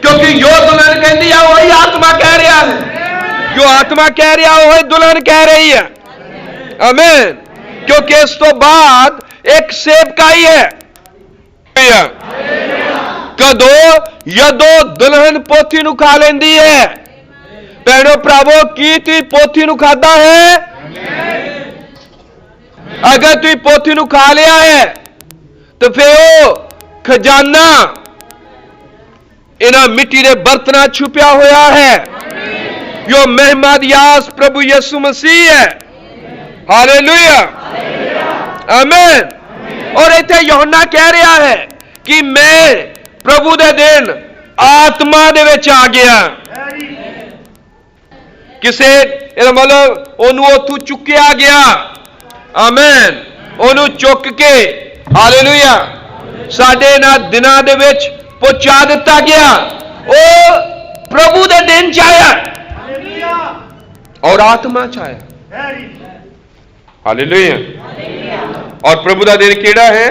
क्योंकि जो दुल्हन कहती है वही आत्मा कह रहा है, जो आत्मा कह रहा है वही दुल्हन कह रही है। आमीन। क्योंकि इस तो बाद एक सेवकाई है। कदों यदों दुल्हन पोथी नूं खा लेंदी है, भैणो भरावो की तुसीं पोथी नूं खाधा है? अगर तुसीं पोथी नूं खा लिया है तो फिर वो खजाना इन्हां मिट्टी के बर्तनां छुपिया होया है, जो महिमा दी आस प्रभु यीशु मसीह है। हालेलुया। आमीन। और इत्थे यूहन्ना कह रहा है कि मैं प्रभु दे दिन आत्मा दे विच आ गया। किसे मतलब ओनू उथों चुक्या गया। आमीन। ओनू चुक के हालेलुया साडे ना दिनां दे विच पहुंचा दिता गया। ओ प्रभु दे दिन च आया और आत्मा च आया। हालेलुया। और प्रभु दा दिन केड़ा है?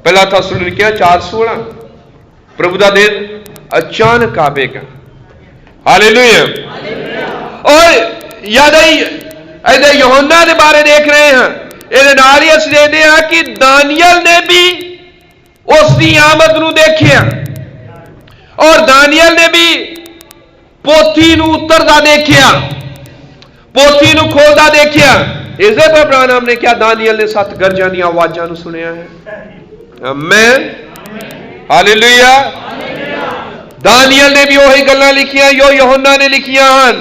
पहला थिस्सलुनीकियां 4:16। प्रभु दा दिन अचानक आवेगा। हालेलुया। और यदि यूहन्ना के बारे देख रहे हैं, ये नाल ही अस देखते हैं कि दानियल ने भी उसकी आमद नूं देखिया, और दानियल ने भी पोथी नूं उतरदा देखिया, पोथी नूं खोलदा देखिया। इसे पर ब्रानम ने क्या दानियल ने 7 गरजां दी आवाज़ां नूं सुनिया है। आमीन। हालेलुया। दानियल ने भी वही गल्लां लिखियां जो यूहन्ना ने लिखियां हैं,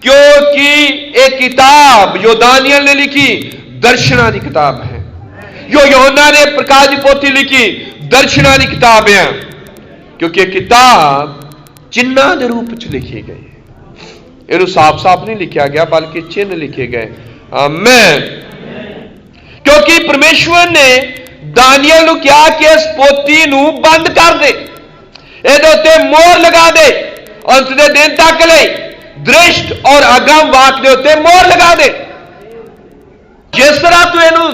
क्योंकि एक किताब जो दानियल ने लिखी दर्शना की किताब है, जो यूहन्ना ने प्रकाश की पोथी लिखी दर्शना की किताब है, क्योंकि किताब चिन्ह के रूप च लिखी गई है। इन्हू साफ साफ नहीं लिखा गया बल्कि चिन्ह लिखे गए। आमीन। क्योंकि परमेश्वर ने दानियल नूं कहा कि इस पोथी नूं बंद कर दे, इहदे उत्ते मोहर लगा दे, अंत दे दिन तक लई दृष्ट और अगम वाक दे उत्ते मोहर लगा दे। जिस तरह तू इहनूं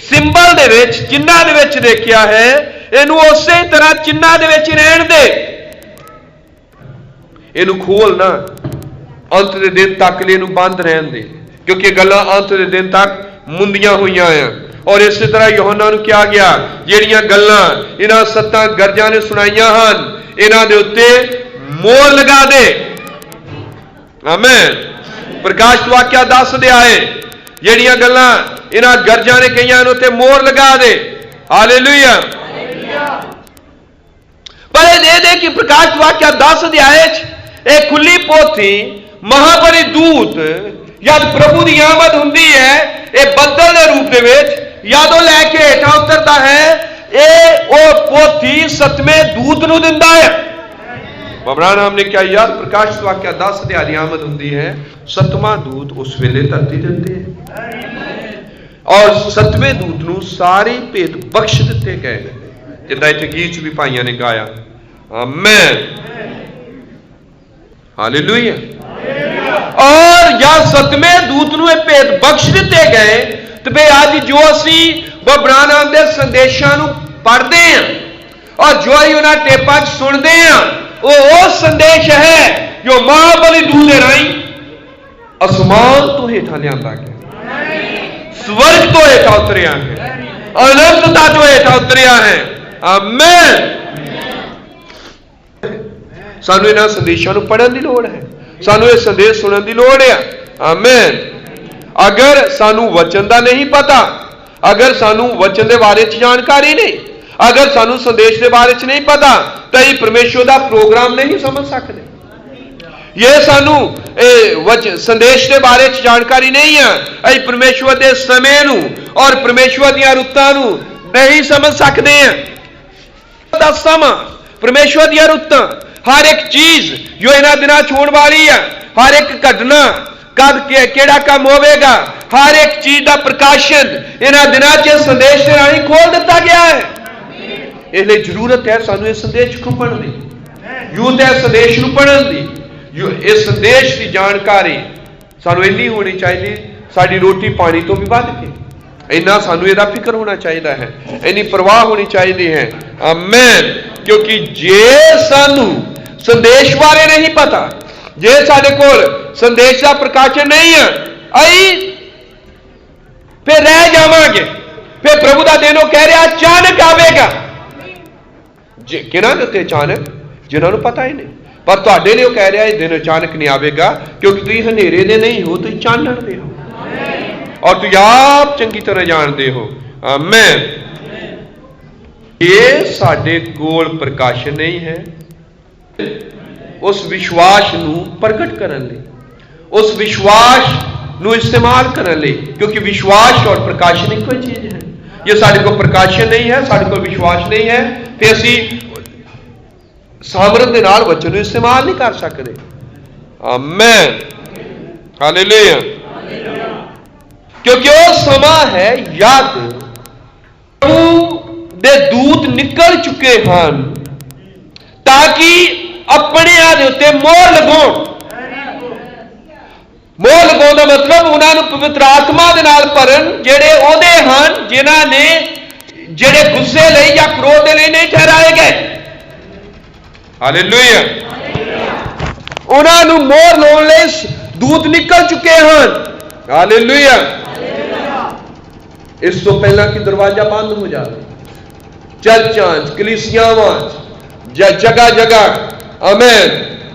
सिंबल दे विच चिन्हां दे विच देखिया है, इहनूं उसे तरह चिन्हां दे विच रहण दे, इहनूं खोल ना, अंत दे दिन तक लिए इहनूं बंद रहण दे, क्योंकि गल्लां अंत दे दिन तक मुंदियां होईयां हैं। और इस तरह यूहन्ना नूं कहा गया जिहड़ियां गल्लां इन्हां 7 गरजां ने सुनाईयां हन, इन्हां दे उत्ते मोहर लगा दे। आमीन। प्रकाश वाक्या 10 अध्याय जिहड़ियां गल्लां इन्हां गरजां ने कहियां उत्ते मोहर लगा दे। हालेलुया। पर ये दे कि प्रकाश वाक्या 10 अध्याय एक खुली पोथी महाबली दूत जब प्रभु की आमद हुंदी है, ये बदल के रूप में यादों लैके हेठा उतरता है, ये वो पोथी 7वें दूत नूं दिंदा है। अब्राहम ने क्या याद प्रकाश वाक्या 10 अध्याय की आमद हुंदी है, 7वां दूत उस वेले धरती दिंदे है, और 7वें दूत नूं सारे भेद बख्श दिते गए, जिद्दां इत्थे गीत भी भाइयों ने गाया। आमीन। हालेलुया। और या 7वें दूत नूं भेद बख्श दिते गए, तो भाई अज जो असी ब्राहनम दे संदेशां नूं पढ़ते हैं और जो ही उन्हां टेपां च सुनते हैं, वो संदेश है जो महाबली दूत दे राहीं आसमान तो हेठा लियांदा गया, स्वर्ग तो हेठा उतरिया है, अनंतता तो हेठा उतरिया है। आमीन। सानू इन्हां संदेशां नूं पढ़न दी लोड़ है, सानू ये संदेश सुनन दी लोड़ है। आमीन। अगर सानू वचन दा नहीं पता, अगर सानू वचन दे बारे च जानकारी नहीं, अगर सानू संदेश के बारे च नहीं पता, तो ये परमेश्वर का प्रोग्राम नहीं समझ सकते। ये सानू संदेश के बारे च जानकारी नहीं है, अई परमेश्वर के समय नू और परमेश्वर दी रुत्तां नू नहीं समझ सकते हैं। समा परमेश्वर दी रुत्तां, हर एक चीज जो इन्हां दिनां च होण वाली है, हर एक घटना कद केड़ा काम होवेगा, हर एक चीज का प्रकाशन इन्हां दिनां च संदेश के राही खोल दिता गया है। इसलिए जरूरत है सानू इस संदेश को पढ़ने दी, यूथ है संदेश को पढ़न दी, इस संदेश की जानकारी सानू इन्नी होनी चाहिए, साड़ी रोटी पानी तो भी वध के इन्ना सानू इहदा फिक्र होना चाहिए है, इन्नी परवाह होनी चाहिए है। आमीन। क्योंकि जे सानू संदेश बारे नहीं पता, जे साडे कोल संदेश का प्रकाशन नहीं है, आई फिर रह जावांगे। फिर प्रभु का दिन कह रहा अचानक आवेगा। किन्हां दे उत्ते अचानक? जिन्होंने पता ही नहीं। पर तुहाडे लिए कह रहा है दिन अचानक नहीं आवेगा, क्योंकि तुसीं हनेरे दे नहीं हो, तुसीं चानण दे हो और तुसीं आप चंगी तरह जानते हो। आमीन। ये साडे कोल प्रकाशन नहीं है उस विश्वास नूं प्रगट करन लई, उस विश्वास नूं इस्तेमाल करन लई, क्योंकि विश्वास और प्रकाशन एक ही चीज है। ये साडे कोल प्रकाशन नहीं है, साडे कोल विश्वास नहीं है, ते असीं सामर्थ दे नाल वचन नूं इस्तेमाल नहीं कर सकते। आमीन। हालेलुया। क्योंकि वो समा है याद प्रभु दे दूत निकल चुके हैं ताकि अपने आदे उत्ते मोहर लगाउण। मोहर लगाउण दा मतलब उन्हां नूं पवित्र आत्मा दे नाल भरन, जेड़े ओहदे हन जिन्हां ने जेड़े गुस्से लई या क्रोध दे लई नहीं ठहराए गए। हालेलुया। उन्हां नूं मोहर लाउण लई दूत निकल चुके हैं। हालेलुया। इस तो पहला कि दरवाजा बंद हो जाए, चर्चां कलीसियावां जगह जगह आमीन,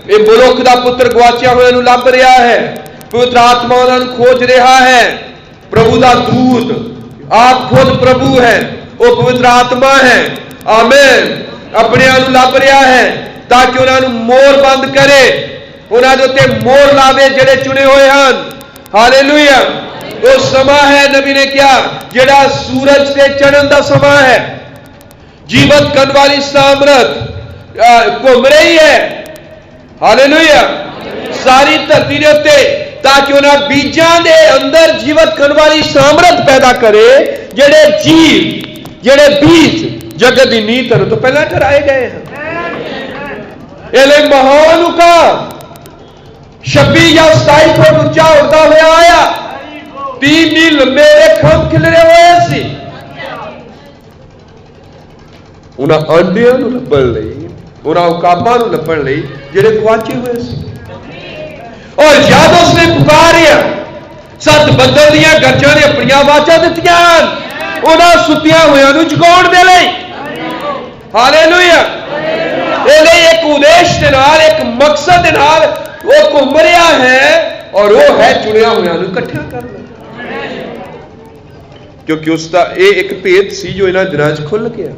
ये मनुख दा पुत्र गवाचिया होया नूं लभ रहा है, पवित्र आत्मा उन्हां नूं खोज रहा है, प्रभु दा दूत आप खुद प्रभु है, वो पवित्र आत्मा है। आमीन। अपने आप नूं लभ रहा है ताकि उन्हां नूं मोहर बंद करे, उन्हां दे उत्ते मोहर लावे जेड़े चुने हुए हन। हालेलुया। वो समा है, नबी ने क्या, जेड़ा सूरज से चढ़न दा समा है, जीवत करने वाली सामर्थ घूम रही है। हालेलुया। सारी धरती के उत्ते, ताकि उन्हें बीजां दे अंदर जीवत करने वाली सामर्थ पैदा करे, जेड़े जीव जेड़े बीज जगत की नींह धरन तो पहला कराए गए हैं। इसलिए महान का 26 या 27 फुट उच्चा उड़ता हुआ आया, 3 मील लंबे खंभ खिलरे हुए सी। उन्हां आंडियां नूं लभण लई, उन्हां उकाबां नूं लभण लई जेड़े गवाचे हुए सी। और जद उसने पुकारिया, 7 बदल दियां गरजां ने अपनी आवाज़ां दित्तियां उन्हां सुत्तियां होइआं नूं जगाउण दे लई। हालेलुया। एक उद्देश के नाल, एक मकसद के नाल वो घूम रहा है, और वो है चुनिया हुआ इकट्ठा करना। क्योंकि उसका ये एक भेद सी जो इन्हां दिनां च खुल गया,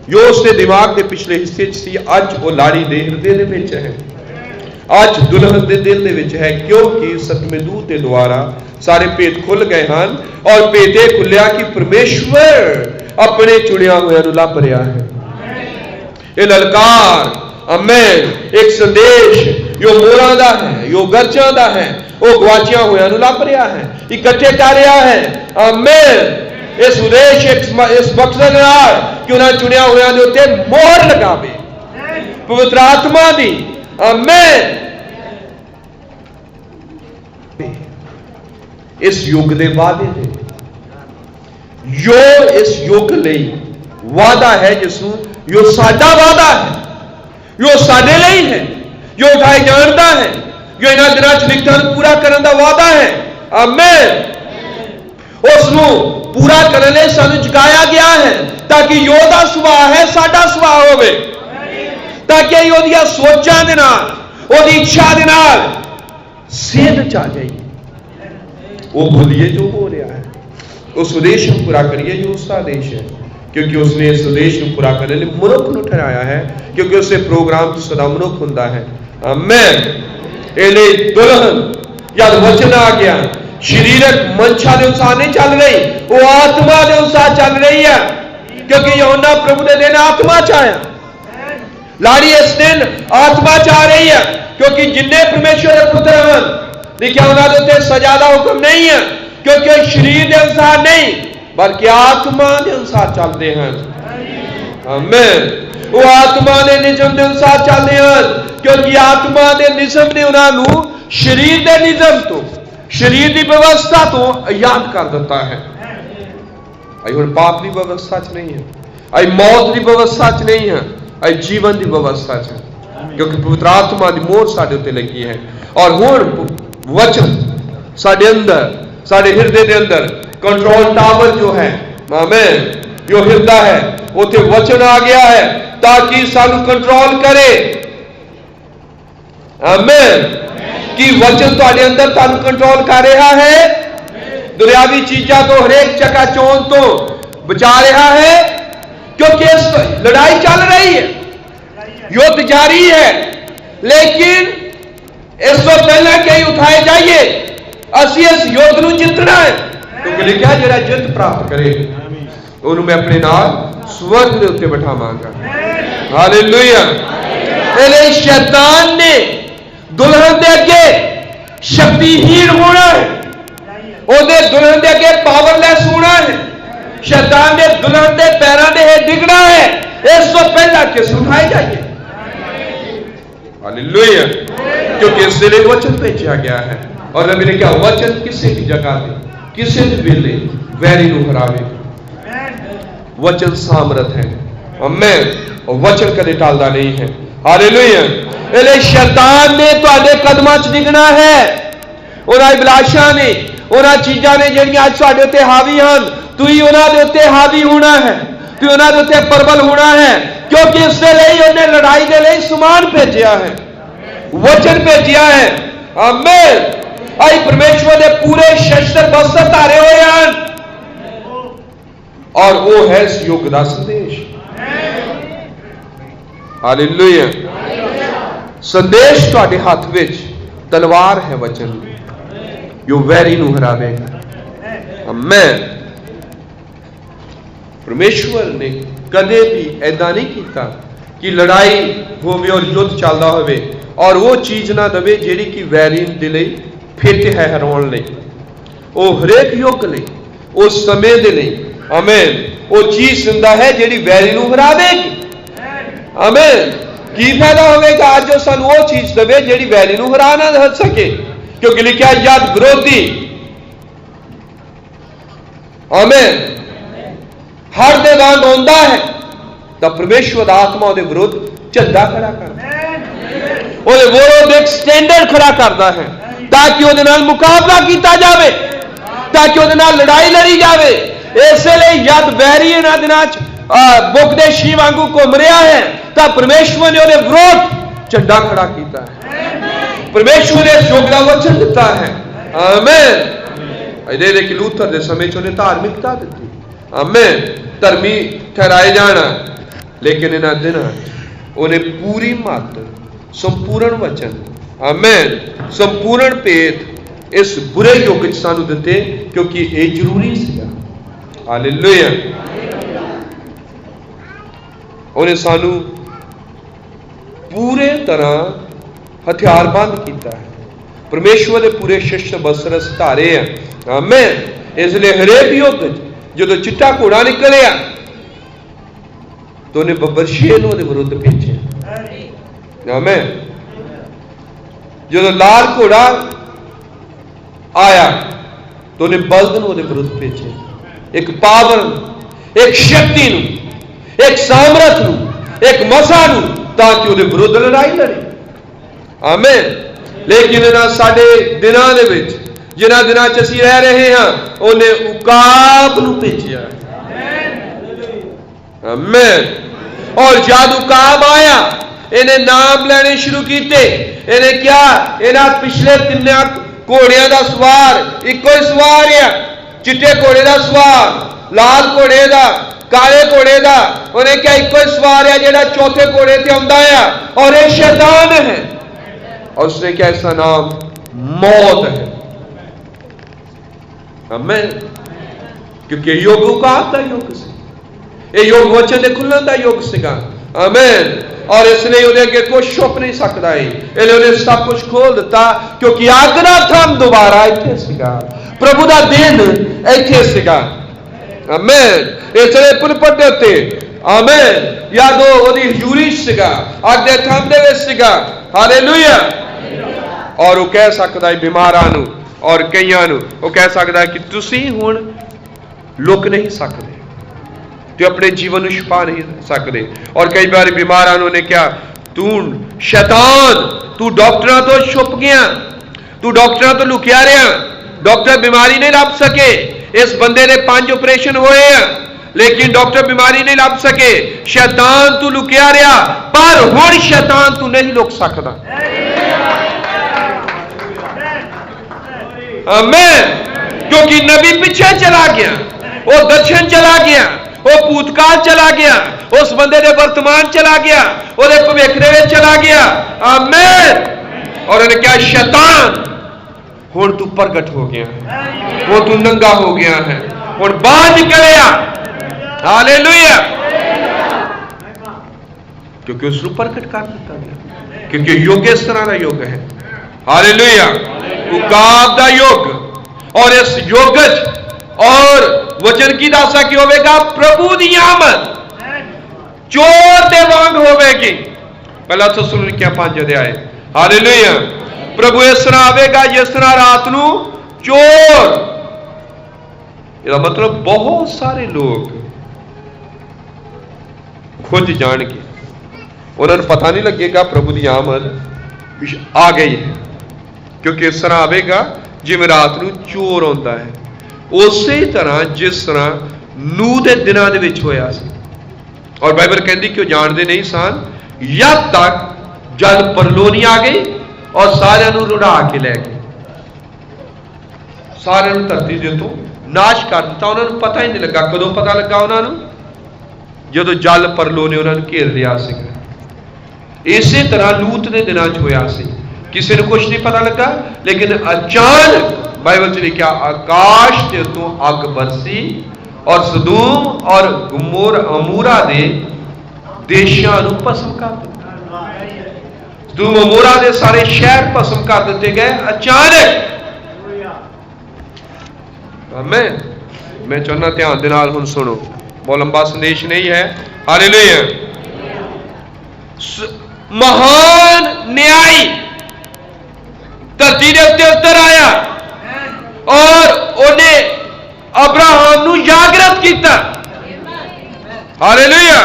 जो उसके दिमाग के पिछले हिस्से सी, अज वो लाड़ी दे हृदय दे विच है, अज दुल्हन दे दिल दे विच है, क्योंकि सतमें दूत के द्वारा सारे भेद खुल गए हैं। और भेद ये खुलिया कि परमेश्वर अपने चुनिया हुआ लभ रहा है। ये ललकार, आमीन, एक संदेश जो मोरां दा है, जो गरजां दा है, वो गवाचिया हुआ लभ रहा है, इकट्ठे कर रहा है। आमीन। इस उद्देश इस मकसद कि उन्हें चुनिया हुआ के उत्ते मोहर लगावे पवित्र आत्मा दी। आमीन। इस युग के वादे ने जो इस युग लई वादा है, जिसू जो साडा वादा है, जो साडे लई है, जो उठाए जानता है, जो इन्हां दिनां च लिखण पूरा करने का वादा है। आमीन। उसनू पूरा करने लई सानू जगाया गया है, ताकि योदा सुभाव है साडा सुभाव होवे, ताकि ओदियां सोचां दे नाल, ओदी इच्छा दे नाल सेध च आ जाइए, वो भूलिए जो हो रहा है, उस उद्देश्य को पूरा करिए जो उसका आदेश है। क्योंकि उसने इस उद्देश्य को पूरा करने लिए मनुख को ठहराया है, क्योंकि उससे प्रोग्राम सदा मनुख हुंदा है। आमीन। एले दुल्हन जब वचन आ गया, शरीरक मंशा के अनुसार नहीं चल रही, वो आत्मा के अनुसार चल रही है, क्योंकि यूहन्ना प्रभु के दिन आत्मा च आया, लाड़ी इस दिन आत्मा च आ रही है, क्योंकि जिन्ने परमेश्वर के पुत्र हैं लिखा उन्होंने उत्ते सजा का हुक्म नहीं है, क्योंकि शरीर के अनुसार नहीं बल्कि आत्मा के अनुसार चलते हैं। आमीन। वो आत्मा के निजम के अनुसार चलते हैं, क्योंकि आत्मा के निजम ने उन्होंने शरीर के निजम तो, शरीर की व्यवस्था तो आजाद कर दिता है। अई हुण पाप की व्यवस्था च नहीं है, अई मौत की व्यवस्था च नहीं है, अई जीवन की व्यवस्था च, क्योंकि पवित्र आत्मा की मोहर साडे उत्ते लगी है। और हुण वचन साडे अंदर, साडे हृदय के अंदर कंट्रोल टावर जो है, आमीन, जो हृदय है उत्ते वचन आ गया है ताकि सानू कंट्रोल करे। आमीन। कि वचन तुहाडे अंदर तुहानू कंट्रोल कर रहा है, दुनियावी चीज़ों तो, हरेक चकाचौंध तो बचा रहा है, क्योंकि इस लड़ाई चल रही है, युद्ध जारी है। लेकिन इस तो पहले कहीं उठाए जाइए, असी इस युद्ध को जितना है, क्योंकि लिखा जिहड़ा जित प्राप्त करे उन्होंने मैं अपने नाल स्वर्ग के उत्ते बिठावांगा। हालेलुया। इसलिए शैतान ने दुल्हन के अगे शक्तिहीन होना है, ओदे दुल्हन के अगे पावरलैस होना है। शैतान ने दुल्हन के पैरों के हेठ डिगना है, इस तो पहला किस उठाए जाइए। हालेलुया। क्योंकि इसके लिए वचन भेजा गया है, और नबी ने कहा वचन किसी की जगह दे, किसी भी वेले वैरी को हरावे। वचन सामर्थ है, और वचन कदे टालदा नहीं है। हालेलुया। इसलिए शैतान ने तुहाडे कदमां च डिगना है, उन्हां अभिलाषां ने, उन्हां चीज़ां ने जिहड़ियां अज तुहाडे उत्ते हावी हन, तुसीं उन्हां दे उत्ते हावी होना है, तुसीं उन्हां दे उत्ते प्रबल होना है, क्योंकि इसके लिए उन्हें लड़ाई के लिए समान भेजा है, वचन भेजा है। आमीन। आई परमेश्वर ने पूरे शस्त्र बस्त्र धारे हुए हैं, और वो है इस युग का संदेश। हालेलुया। संदेश तुहाडे हाथ विच तलवार है, वचन जो वैरी नूं हरावेगा। आमीन। परमेश्वर ने कदे भी ऐदा नहीं किया कि लड़ाई होवे और युद्ध चलता होवे और वो चीज ना दवे जिहड़ी कि वैरी दे लई फिट है हराउण लई। वो हरेक युग लई, उस समय दे लई, आमीन, वो चीज दिंदा है जिहड़ी वैरी नूं हरावेगी। आमीन। की फायदा होगा अज जो सानू वो चीज दवे जिहड़ी वैरी नूं हरा ना सके, क्योंकि लिखा यद विरोधी, आमीन, हर दे वांग आउंदा है तो परमेश्वर आत्मा उहदे विरुद्ध झंडा खड़ा करदा है, उहदे विरुद्ध एक स्टैंडर्ड खड़ा करदा है, ताकि उहदे नाल मुकाबला किया जाए, ताकि उहदे नाल लड़ाई लड़ी जाए। इसलिए यद वैरी इन्हां दिनां च बुक दे शी वांगू घूम रहा है, तो परमेश्वर ने उहदे विरुद्ध झंडा खड़ा किया है। परमेश्वर ने युग का वचन दिता है। आमीन। अजे कि लूथर के समय च उन्हें धार्मिकता दी, आमीन, धर्मी ठहराए जाना, लेकिन इन्हां दिनां उन्हें पूरी मात्र संपूर्ण वचन, आमीन, संपूर्ण भेद इस बुरे युग च सानू दिते, क्योंकि ये जरूरी सीगा। हालेलुया। उन्हें सानू पूरे तरह हथियारबंद किया है, परमेश्वर के पूरे शस्त्र बस्त्र धारे हैं। आमीन। इसलिए हरेक युद्ध जो चिट्टा घोड़ा निकलिया तो उन्हें बब्बर शेर उहदे विरुद्ध भेजा। आमीन। जो लाल घोड़ा आया तो उन्हें बलद उहदे विरुद्ध भेजा, एक पावर, एक शक्ति, एक सामर्थ, एक मसा, ताकि उहदे विरुद्ध लड़ाई लड़े। आमीन। लेकिन इन्हां साडे दिनां दे विच जिन्हां दिनां च असीं रह रहे हैं, उन्हें उकाब नूं भेजिया। आमीन। और जद उकाब आया, इन्हें नाम लेने शुरू किए। इन्हें क्या, इन्हां पिछले तिन्नां घोड़ियां दा सवार इको ही सवार है, चिट्टे घोड़े दा सवार, लाल घोड़े दा, काले घोड़े का, उन्हें क्या इको ही सवार है जिहड़ा चौथे घोड़े ते आउंदा है, और ये शैतान है, और उसने क्या इसका नाम मौत है। आमीन। क्योंकि योग उकाब दा योग से, ये योग वचन दे खुलण दा योग सीगा। आमीन। और इसलिए ਉਹਦੇ ਅੱਗੇ ਕੁਝ ਛੁਪ ਨਹੀਂ ਸਕਦਾ ਹੈ ਇਹਨੇ ਉਹਨੇ ਸਭ ਕੁਝ ਖੋਲ ਦਿੱਤਾ ਕਿਉਂਕਿ ਆਗਰਾ ਥੰਮ ਦੁਬਾਰਾ ਇੱਥੇ ਸੀਗਾ ਪ੍ਰਭੂ ਦਾ ਦਿਨ ਇੱਥੇ ਸੀਗਾ ਆਮੇਨ इसलिए पुलपट ਦੇ ਉੱਤੇ आमेन यादो ਉਹਦੀ ਹਜ਼ੂਰੀ ਸੀਗਾ ਅੱਗ ਦੇ ਥੰਮ ਦੇ ਵਿੱਚ ਸੀਗਾ ਹਾਲੇਲੂਇਆ ਔਰ ਉਹ ਕਹਿ ਸਕਦਾ ਹੈ ਬਿਮਾਰਾਂ ਨੂੰ ਔਰ ਕਈਆਂ ਨੂੰ ਉਹ ਕਹਿ ਸਕਦਾ ਹੈ ਕਿ ਤੁਸੀਂ ਹੁਣ ਲੁਕ ਨਹੀਂ ਸਕਦੇ ਤੇ ਆਪਣੇ ਜੀਵਨ ਨੂੰ ਛੁਪਾ ਨਹੀਂ ਸਕਦੇ ਔਰ ਕਈ ਵਾਰ ਬਿਮਾਰਾਂ ਨੂੰ ਨੇ ਕਿਹਾ ਤੂੰ ਸ਼ੈਤਾਨ ਤੂੰ ਡਾਕਟਰਾਂ ਤੋਂ ਛੁਪ ਗਿਆ ਤੂੰ ਡਾਕਟਰਾਂ ਤੋਂ ਲੁਕਿਆ ਰਿਹਾ ਡਾਕਟਰ ਬਿਮਾਰੀ ਨਹੀਂ ਲੱਭ ਸਕੇ ਇਸ ਬੰਦੇ ਦੇ 5 ਆਪਰੇਸ਼ਨ ਹੋਏ ਆ लेकिन डॉक्टर बीमारी नहीं लभ सके शैतान तू लुकिया रहा पर हुण शैतान तू नहीं लुक सकता आमीन क्योंकि नबी पीछे चला गया वो दर्शन चला गया वो भूतकाल चला गया उस बंदे दे वर्तमान चला गया ਉਹਦੇ ਭਵਿੱਖ ਦੇ ਵਿੱਚ चला गया आमीन और उन्हें क्या शैतान हुण तू प्रगट हो गया है वो तू नंगा हो गया है हुण बाहर निकलिया हालेलुया क्योंकि उसको प्रकट कर दिता गया क्योंकि युग इस तरह का युग है हालेलुया उकाब दा युग और इस युग और वचन की दासा की होवेगा प्रभु दी आमद चोर दे वांग होवेगी पहला थिस्सलुनीकियां 5 अध्याय हालेलुया प्रभु इस तरह आवेगा जिस तरह रात नू चोर इसका मतलब बहुत सारे लोग खुज जाएंगे उन्होंने पता नहीं लगेगा प्रभु की आमद आ गई है क्योंकि इस तरह आवेगा जिवें रात को चोर आता है उसी तरह जिस तरह नूह के दिनों के विच होया सी और बाइबल कहती कि जानते नहीं सन जब तक जल परलो नहीं आ गई और सारिਆਂ ਨੂੰ रुढ़ा के लै गई सारिਆਂ ਨੂੰ धरती दे तो नाश कर दिता उन्होंने पता ही नहीं लगा कदों पता लगा उन्होंने ਜਦੋਂ ਜਲ ਪਰਲੋ ਨੇ ਉਹਨਾਂ ਨੂੰ ਘੇਰ ਲਿਆ ਸੀ ਇਸੇ ਤਰ੍ਹਾਂ ਲੂਤ ਦੇ ਦਿਨਾਂ 'ਚ ਹੋਇਆ ਸੀ ਕਿਸੇ ਨੂੰ ਕੁਝ ਨਹੀਂ ਪਤਾ ਲੱਗਾ ਲੇਕਿਨ ਅਚਾਨਕ ਬਾਈਬਲ 'ਚ ਲਿਖਿਆ ਆਕਾਸ਼ ਦੇ ਉੱਤੋਂ ਅੱਗ ਬਰਸੀ ਔਰ ਸਦੂਮ ਔਰ ਅਮੂਰਾ ਦੇ ਦੇਸ਼ਾਂ ਨੂੰ ਭਸਮ ਕਰ ਦਿੱਤਾ ਸਦੂਮ ਅਮੂਰਾ ਦੇ ਸਾਰੇ ਸ਼ਹਿਰ ਭਸਮ ਕਰ ਦਿੱਤੇ ਗਏ ਅਚਾਨਕ ਆਮੇਨ मैं चाहना ध्यान दे नाल हुण सुनो बहुत लंबा संदेश नहीं है हालेलुया महान न्यायी धरती दे उत्ते उतर आया और उन्हें अब्राहम नू जागृत किया हालेलुया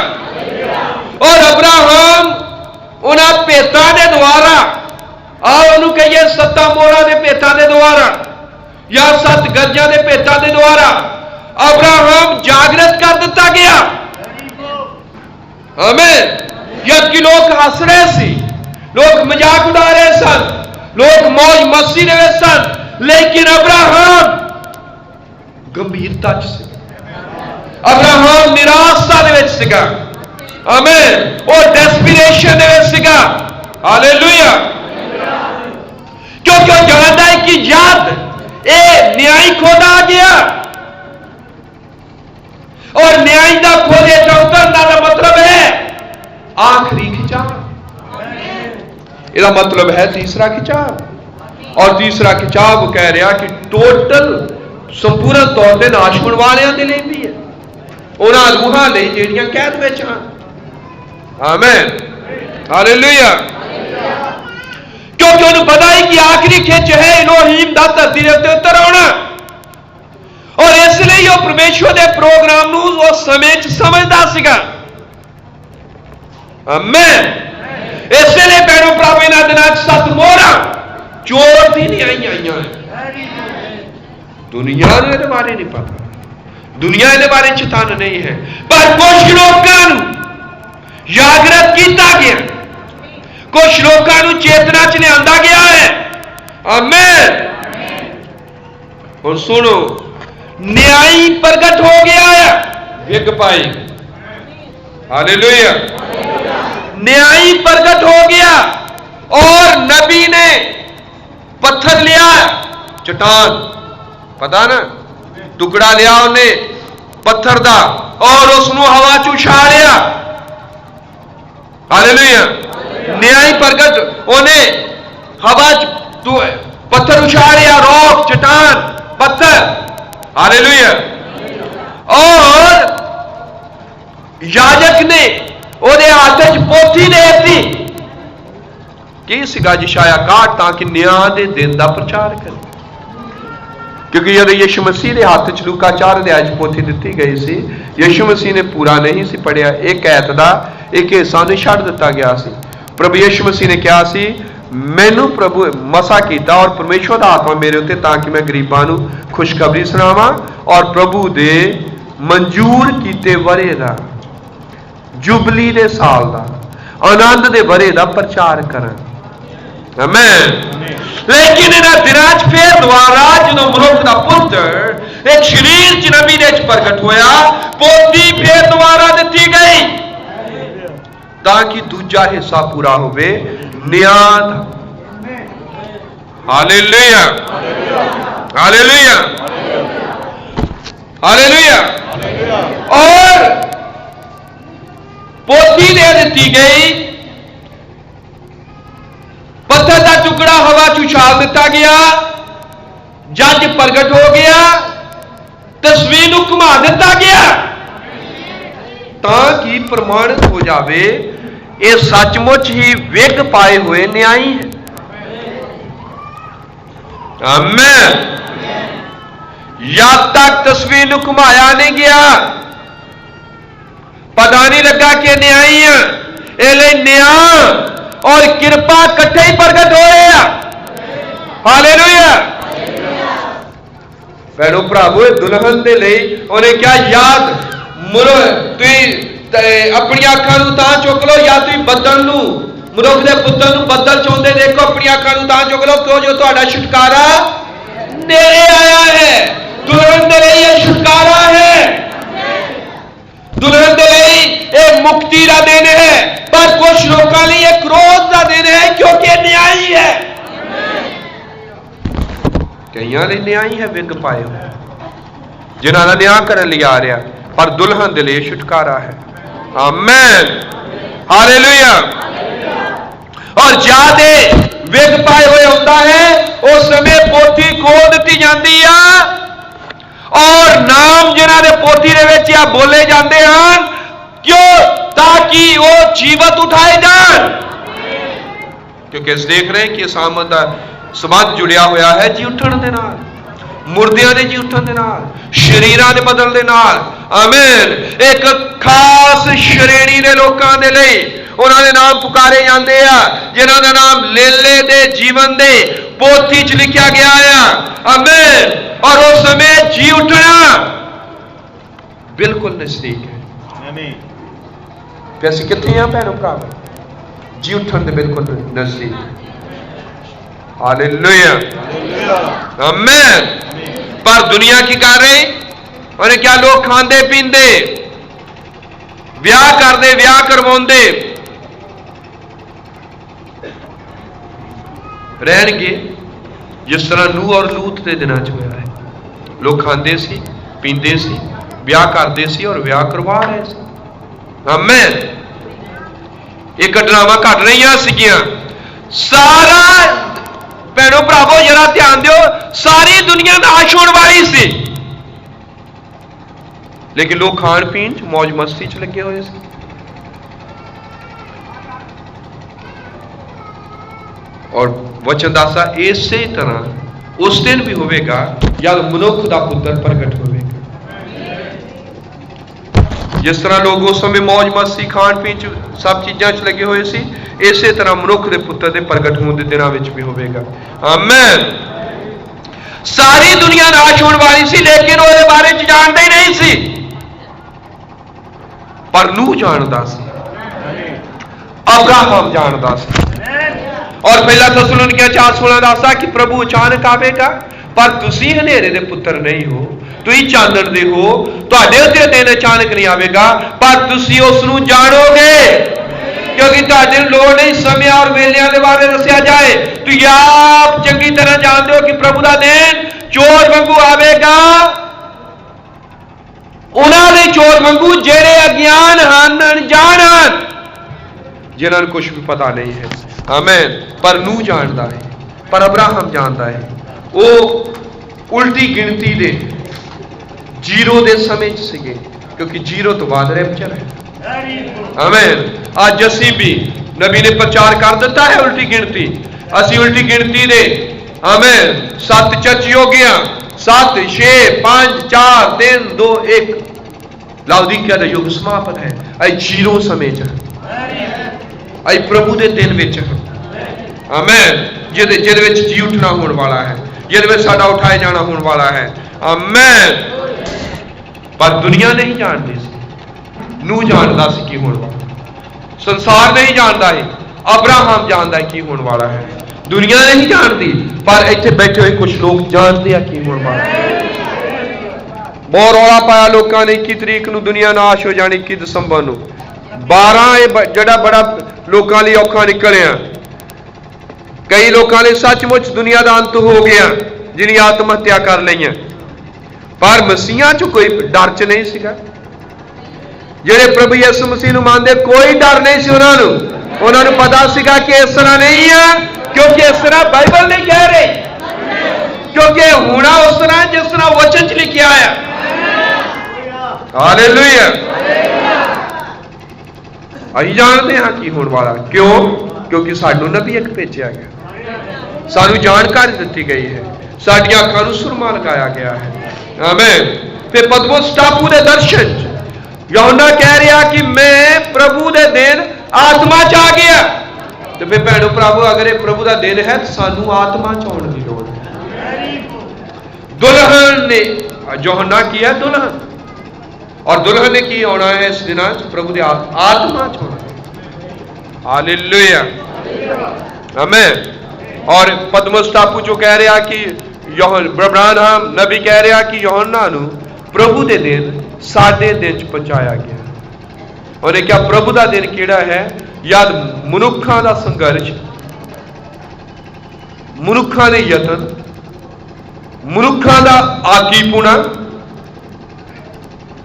और अब्राहम उन्हां भेतां दे द्वारा आओ उन्होंने कहिए 7 मोहरां दे भेतां दे द्वारा या 7 गजां दे भेतां दे द्वारा अब्राहम जागृत कर दिता गया आमीन जबकि लोग हस रहे सी लोग मजाक उड़ा रहे सन लोग मौज मस्ती रहे सन लेकिन अब्राहम गंभीरता से अब्राहम निराशा दे विच सीगा आमीन और डेस्पिरेशन दे विच सीगा हालेलुया क्योंकि जानता है कि जद ए न्याय खुद आ गया और न्याय का खोजे उतरना का मतलब है आखिरी खिंचाव इसका मतलब है तीसरा खिंचाव और तीसरा खिंचाव कह रहा कि टोटल संपूर्ण तौर पर नाश होने वालों के लिए भी है उन्होंने रूहां लई जेड़ियां कैद विच हन आमीन हालेलुया क्योंकि उन्हें पता है कि आखिरी खिंच है इलोहीम दा धरती दे उत्ते उतर आउणा और इसलिए वो परमेश्वर के प्रोग्राम नूं उस समय समझदा सीगा आमीन इसलिए भैणों भरावों इन्हां दिनां 7 मोहरां चोर दी नहीं आईयां दुनिया नूं इहदे बारे नहीं पता दुनिया इहदे बारे चेतन नहीं है पर कुछ लोकां नूं जागृत किया गया कुछ लोकां नूं चेतना च लिआंदा गया है आमीन हुण सुनो न्याय प्रगट हो गया है विग पाई हालेलुया न्याय प्रगट हो गया और नबी ने पत्थर लिया चट्टान पता ना टुकड़ा लिया उन्हें पत्थर दा और उसनू हवा च उछालिया हालेलुया। न्याय प्रगट, उन्हें हवा पत्थर उछाड़िया, रॉक, चट्टान, पत्थर, हालेलुया। और याजक ने ਉਹਦੇ ਹੱਥ 'ਚ ਪੋਥੀ ਦੇਤੀ। ਕੀ ਸੀਗਾ? ਯਸ਼ਾਇਆ 61, ਤਾਂ ਕਿ ਨਿਆਂ ਦੇ ਦਿਨ ਦਾ ਪ੍ਰਚਾਰ ਕਰੇ। ਕਿਉਂਕਿ ਜਦੋਂ ਯਿਸੂ ਮਸੀਹ ਦੇ ਹੱਥ 'ਚ ਲੂਕਾ 4 ਅਧਿਆਇ 'ਚ ਪੋਥੀ ਦਿੱਤੀ ਗਈ ਸੀ, ਯਿਸੂ ਮਸੀਹ ਨੇ ਪੂਰਾ ਨਹੀਂ ਸੀ ਪੜਿਆ। ਇੱਕ ਐਤ ਦਾ ਇੱਕ ਹਿੱਸਾ ਨੂੰ ਛੱਡ ਦਿੱਤਾ ਗਿਆ ਸੀ। ਪ੍ਰਭੂ ਯਿਸੂ ਮਸੀਹ ਨੇ ਕਿਹਾ ਸੀ, ਮੈਨੂੰ ਪ੍ਰਭੂ ਮਸਾ ਕੀਤਾ ਔਰ ਪਰਮੇਸ਼ਵਰ ਦਾ ਆਤਮਾ ਮੇਰੇ ਉੱਤੇ, ਤਾਂ ਕਿ ਮੈਂ ਗਰੀਬਾਂ ਨੂੰ ਖੁਸ਼ਖਬਰੀ ਸੁਣਾਵਾਂ ਔਰ ਪ੍ਰਭੂ ਦੇ ਮਨਜ਼ੂਰ ਕੀਤੇ ਵਰੇ ਦਾ, जुबली दे साल दा, आनंद दे वरे दा प्रचार करें। आमीन। लेकिन इन्हां दिनां च फिर दोबारा जदों मनुख दा पुत्र एक शरीर च नबी दे च प्रगट होया, पोथी फिर दोबारा दित्ती गई ताकि दूजा हिस्सा पूरा होवे, न्याय दा। Hallelujah, hallelujah, hallelujah. और पोथी दे दी गई, पत्थर का टुकड़ा हवा च उछाल दिता गया, जज प्रगट हो गया, तस्वीर को घुमा दिता गया ताकि प्रमाणित हो जाए ये सचमुच ही विग पाए हुए न्यायी है। आमीन। जब तक तस्वीर को घुमाया नहीं गया, पता नहीं लगा कि न्यायी है, इसलिए न्याय और कृपा इकट्ठे ही प्रगट हो रहे हैं। हालेलुया। भैनों भरावो, दुल्हन दे लई उन्हें क्या याद मुरो, तुम अपनी अखां नूं तां चुक लो, या तुम बदल नूं, मनुख दे पुत्तर नूं बदल चौंदे देखो, अपनी अखां नूं तां चुक लो, क्यों जो तुहाडा छुटकारा नेड़े आया है। दुल्हन दे लई यह छुटकारा है, दुल्हन दे लई एक मुक्ति का दिन है, पर कुछ लोगों लिए एक क्रोध का दिन है, क्योंकि न्यायी है। कईयां लिए न्यायी है विग पाए हुए, जिन्हां दा न्याय करन लई आ रहा, पर दुल्हन दे लिए छुटकारा है। आमीन, हालेलुया। और जादे विग पाए हुए होता है, उस समय पोथी खोल दी जाती है और नाम जिन्हां दे पोथी दे विच आ बोले जाते हैं, क्यों? ताकि वो जीवत उठाए जान। क्योंकि अस देख रहे हैं कि सामत दा संबंध जुड़िया होया है जी उठण दे नाल, मुर्दियां दे जी उठण दे नाल, शरीरां दे बदल दे नाल। आमीन। एक खास श्रेणी दे लोकां दे लई उन्हां दे नाम पुकारे जांदे आ, जिन्हां दा नाम लेले दे जीवन दे पोथी च लिखिया गया है। आमीन। और उस समय जी उठना बिल्कुल नजदीक है। आमीन। पैसे कितने हैं भैनों भरावो? जी उठन दे बिल्कुल नजदीक। हालेलुया, आमीन। पर दुनिया की कर रही, और क्या लोग खांदे पींदे, ब्याह करते, ब्याह करवाते रहणगे जिस तरह नूह और लूत के दिनों च होया है। लोग खांदे सी, पींदे सी, ब्याह करते सी और ब्याह करवा रहे सी। आमीन। एक घटनावां घट रही सीगियां। सारा भैनों भरावो जरा ध्यान दिओ, सारी दुनिया नाश होने वाली सी, लेकिन लोग खाण पीण च मौज मस्ती च लगे हुए सी। और वचन दासा इसे तरह उस दिन भी होवेगा जब मनुख दा पुत्र प्रगट होवेगा। जिस तरह लोग उस समय मौज मस्ती खाण पीण सब चीज़ों च लगे हुए सी, इसे तरह मनुख के पुत्र के प्रगट होने के दिनों में भी होवेगा। आमीन। सारी दुनिया नाश होने वाली सी, लेकिन उसके बारे में जानते ही नहीं सी, पर नूह जानता सी, अब्राहम जानता सी। और पहला थिस्सलुनीकियों 4:16 दसदा कि प्रभु अचानक आवेगा, पर तुसी हनेरे दे पुत्र नहीं हो, तुसी चांदन दे हो, तुहाडे उत्ते दिन अचानक नहीं आवेगा, पर तुसी उसनूं जानोगे, क्योंकि तुहाडे लोड़ नहीं समय और वेलियां दे बारे दस्सिया जाए। तुसीं आप चंगी तरह जानते हो कि प्रभु दा दिन चोर वांगू आवेगा, उन्हां दे चोर वांगू जेड़े अज्ञान हन, अनजान हन, जिन्होंने कुछ भी पता नहीं है। आमीन। पर नूह जानता है, पर अब्राहम जानता है। वो उल्टी गिनती दे जीरो दे समय सीगे, क्योंकि जीरो तो बाद रैप्चर है। आमीन। आज असी भी नबी ने प्रचार कर दिता है उल्टी गिनती, असी उल्टी गिनती दे आमीन 7 चर्च हो गया, 7 6 5 4 3 2 1 लाउदीकिया का युग समाप्त है। आई जीरो समय च आई प्रभु के दिन विच आमीन, जिहदे विच जी उठना होने वाला है, जिहदे विच साडा उठाए जाना होने वाला है। आमीन। पर दुनिया नहीं जानती सी, नूह जानता सी की होने वाला, संसार नहीं जानता है, अब्राहम जानता है की होने वाला है। दुनिया नहीं जानती, पर इत्थे बैठे हुए कुछ लोग जानते हैं की होने वाला है। बहुत रौला पाया लोगों ने 21 तरीक नूं दुनिया नाश हो जानी, 21 दिसंबर नूं 12 जड़ा बड़ा लोगों लिए औखा निकलिया। कई लोगों ने सचमुच दुनिया का अंत हो गया जिन्हें आत्म हत्या कर लिया, पर मसीहा च कोई डर च नहीं सीगा। जेड़े प्रभु यीशु मसीह नूं मानदे कोई डर नहीं सी उन्होंने पता सीगा कि इस तरह नहीं है, क्योंकि इस तरह बाइबल नहीं कह रही, क्योंकि होना उस तरह जिस तरह वचन च लिखा है। हालेलुया। असीं जानते हैं की होने वाला, क्यों? क्योंकि सानू नबी एक भेजा गया, सानू जानकारी दी गई है, साडियां अखां नूं सुरमा लगाया गया है। आमीन। फिर पतमोस टापू के दर्शन यूहन्ना कह रहा कि मैं प्रभु के दिन आत्मा च आ गया। तो फिर भैनों भरावो, अगर ये प्रभु का दिन है तो सानू आत्मा च आउण दी लोड़ है। दुल्हन ने यूहन्ना किया दुल्हन, और दुल्हन ने की आना है इस दिन प्रभु के आत्मा च आना। हालेलुया। आमीन। और पतमोस टापू चो कह रहा कि ब्रह्मणाम नबी कह रहा कि यूहन्ना नूं प्रभु के दिन साडे दिन च पहुंचाया गया। और ये क्या प्रभु का दिन केड़ा है? याद मनुखा का संघर्ष, मनुखा के यतन, मनुखा का आकीपुणा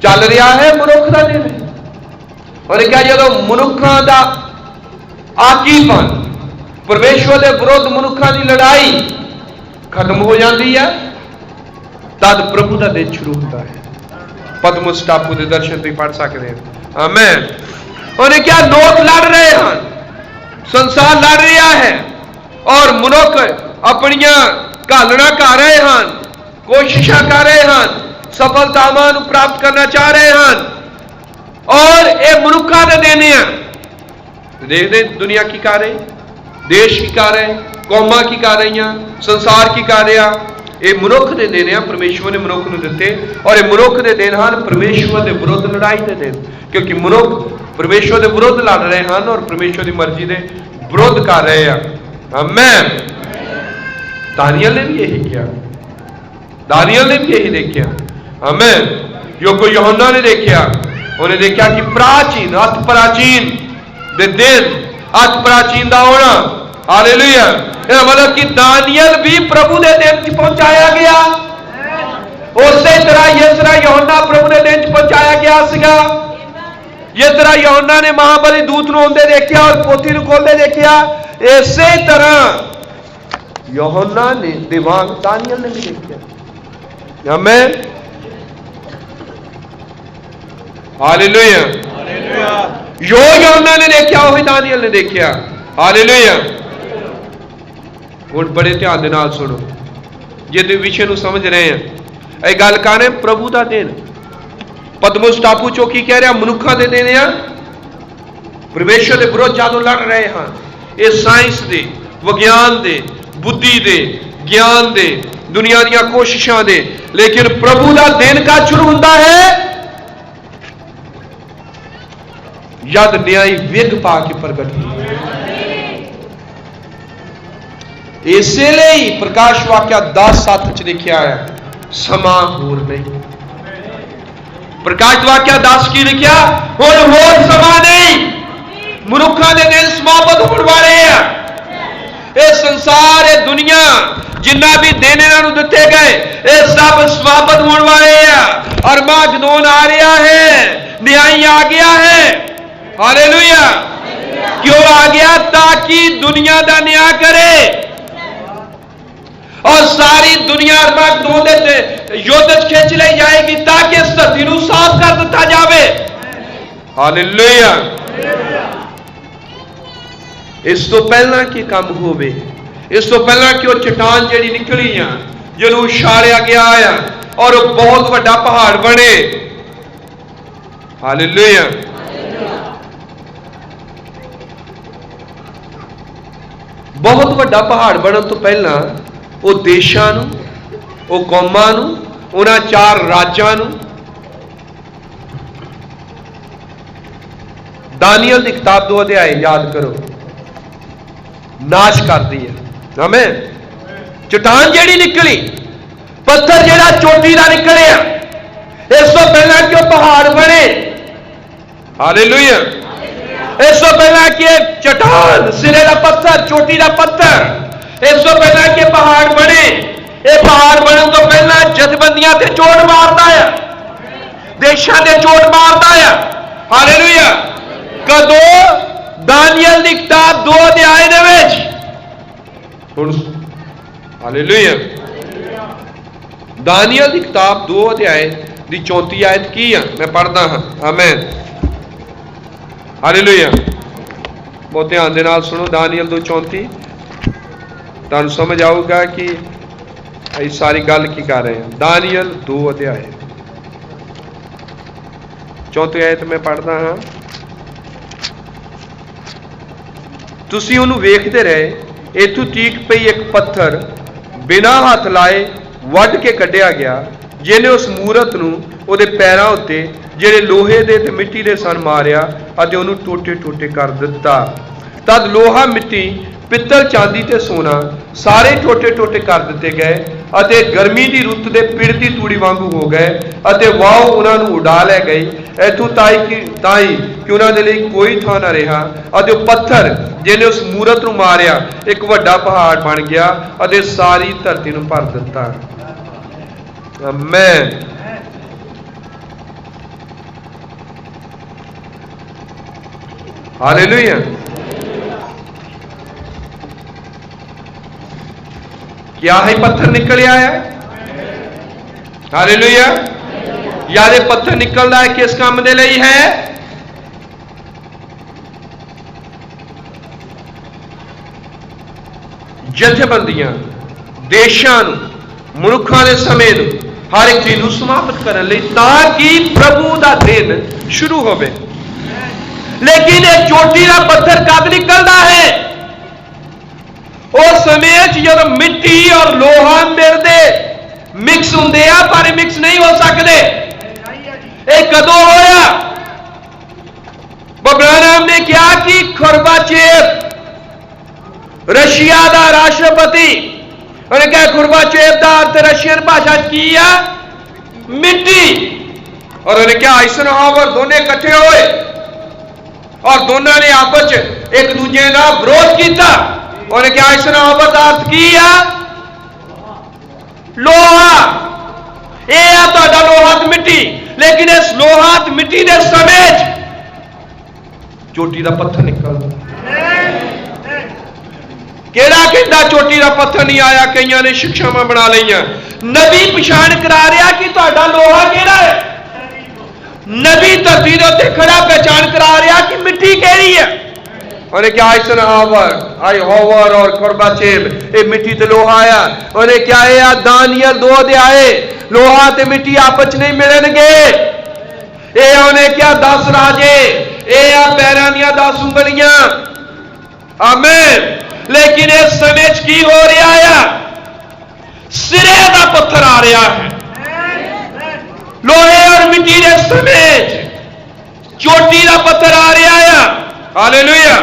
चल रहा है, मनुख का दिन है। और क्या जो मनुखा का आकीपन, परमेश्वर के विरुद्ध मनुखा की लड़ाई खत्म हो जाती है, तद प्रभु का दिन शुरू होता है। पतमोस टापू के दर्शन भी पढ़ सकते हैं। आमीन। और क्या लोग लड़ रहे हैं, संसार लड़ रहा है, और मनुख अपनिया घालना कर रहे हैं, कोशिश कर रहे हैं, सफलतावां प्राप्त करना चाह रहे हैं, और ये मनुखा के दिन है। देखते दुनिया की कर रही, देश की कर रहे, कौमां की कर रही, संसार की कर रहा। ये मनुख के दिन है, परमेश्वर ने मनुख को दिते, और ये मनुख के दिन हैं परमेश्वर के विरुद्ध लड़ाई के दिन, क्योंकि मनुख परमेश्वर के विरुद्ध लड़ रहे हैं और परमेश्वर की मर्जी के विरुद्ध कर रहे हैं। आमीन। दानियल ने भी यही किया, दानियल ने भी यही देखा। आमीन। जो कोई यूहन्ना ने देखा, उन्हें देखा कि प्राचीन अति प्राचीन दे दिन, अति प्राचीन का होना। हालेलुया। मतलब कि दानियल भी प्रभु के दिन पहुंचाया गया, उसी तरह जिस तरह यूहन्ना प्रभु के दिन पहुंचाया गया सीगा। जिस तरह यूहन्ना ने महाबली दूत नूं आउंदे देखा और पोथी नूं खोलदे देखा, इसी तरह यूहन्ना ने दिवांग दानियल ने भी देखा। आमीन। हालेलुया। जो यूहन्ना ने देखा वही दानियल ने देखा। हालेलुया। हुण बड़े ध्यान दे नाल सुनो, जे तुसीं विषय नूं समझ रहे हैं। ये गल कर रहे प्रभु का दिन। पतमोस टापू चौकी कह रहा मनुखा दे दिन आ, परमेश्वर के विरोध जादों लड़ रहे हैं। ये साइंस दे, विज्ञान दे, बुद्धि दे, ज्ञान दे, दुनिया दी कोशिशों दे, लेकिन प्रभु का दिन का शुरू होता है जद न्याय विग पा के प्रगट हो। इसलिए प्रकाश वाक्या 10:7 च लिखा है समा होर नहीं। प्रकाश वाक्या 10 की लिखा हुण होर समा नहीं, मनुखा दे दिन समाप्त होने वाले हैं। ये संसार, ये दुनिया, जिन्ना भी दिन इन्होंने दिते गए, ये सब समाप्त होने वाले हैं। और मागदोन आ रहा है, न्याय आ गया है। हालेलुया। क्यों आ गया? ताकि दुनिया का न्याय करे और सारी दुनिया अरमागदोन दे युद्ध खिंच ली जाएगी ताकि इस धरती को साफ कर दिता जाए। हालेलुया। इस तो पहला की काम होवे, इस तो पहला कि वो चट्टान जी निकली आ जिन्होंने उछालिया गया है और वो बहुत बड़ा पहाड़ बने। हालेलुया। बहुत बड़ा पहाड़ बनने तो पहला वो देशों वो कौमां उन्हां 4 राज्यां दानियल की किताब 2 अध्याय याद करो, नाश कर दी है। हमें चट्टान जेड़ी निकली, पत्थर जेड़ा चोटी का निकलिया, इस तो पहला कि पहाड़ बने। हालेलुया। इस तो पहला कि चट्टान सिरे का पत्थर चोटी का पत्थर, इस तो पहला कि पहाड़ बने। ये पहाड़ बनने तो पहला जथेबंदियां ते चोट मारता है, देशों ते चोट मारता है। हालेलुया। कदों? दानियल की किताब 2 अध्याय दे विच। हालेलुया। दानियल की किताब 2 अध्याय की 34 आयत की है, मैं पढ़दा हाँ। आमीन। हालेलुया। बहुत ध्यान दे नाल सुनो। दानियल 2:34 तुहानूं समझ आऊगा कि ये सारी गल की कर रहे हैं। दानियल 2 अध्याय 34 आयत मैं पढ़दा हाँ। तुसीं उहनूं वेखदे रहे, इथों ठीक पई एक पत्थर बिना हथ लाए वढ़ के कढ़िया गया, जिन्हें उस मूरत नूं उहदे पैरां उत्ते ਜਿਹੜੇ लोहे दे ते मिट्टी दे सन मारिया अते उहनूं टोटे टोटे कर दिता। तद लोहा मिट्टी पित्तल चांदी ते सोना सारे टोटे टोटे कर दिते गए अते गर्मी की रुत दे पिड़ती तूड़ी वांगू हो गए अते वाओ उन्हां नूं उड़ा लै गई। इथों ताई कि उन्हां दे लई कोई थां ना रहा अते पत्थर जिन्हें उस मूरत नूं मारिया एक वड्डा पहाड़ बन गया अते सारी धरती नूं भर दिता। आमीन। हालेलुया। क्या है पत्थर निकल आया है? हालेलुया। याद पत्थर निकलता है किस काम दे लई है? जथेबंदियां देशों मनुखों के समय हर एक चीज समाप्त करने लई ताकि प्रभु का दिन शुरू होवे। लेकिन एक चोटी का पत्थर कद निकलता है? उस समय जब मिट्टी और लोहा मिलते मिक्स होंगे पर मिक्स नहीं हो सकते। एक कदों होया? बब्राहम ने क्या कि खुरबाचेव रशिया का राष्ट्रपति, उन्हें क्या खुरबाचेव का अर्थ रशियन भाषा की है मिट्टी, और उन्हें क्या आइजनहावर दोनों इकट्ठे हुए और दोनों ने आपस एक दूजे का विरोध किया। उन्हें क्या आइजनहावर का अर्थ की है लोहा। यह है तुहाडा लोहा ते मिट्टी, लेकिन इस लोहा ते मिट्टी के समय चोटी का पत्थर निकलदा। केड़ा कहता चोटी का पत्थर नहीं आया? कईयां ने शिक्षावां बना लईयां। नबी पछाण करा रहा कि तुहाडा लोहा केड़ा है। नबी धरती के उत्ते खड़ा पहचान करा रहा कि मिट्टी केड़ी है। उन्हें क्या आइजनहावर और खुरबाचेव ये मिट्टी ते लोहा आया। उन्हें क्या है दानियल 2 अध्याय लोहा ते मिट्टी आपस नहीं मिलणगे। ये उन्हें क्या 10 राजे, ये पैरां दियां 10 उंगलियां। आमीन। लेकिन इस समय की हो रहा है? सिरे का पत्थर आ रहा है। लोहे और मिट्टी के समेत चोटी का पत्थर आ रहा है। हालेलुया।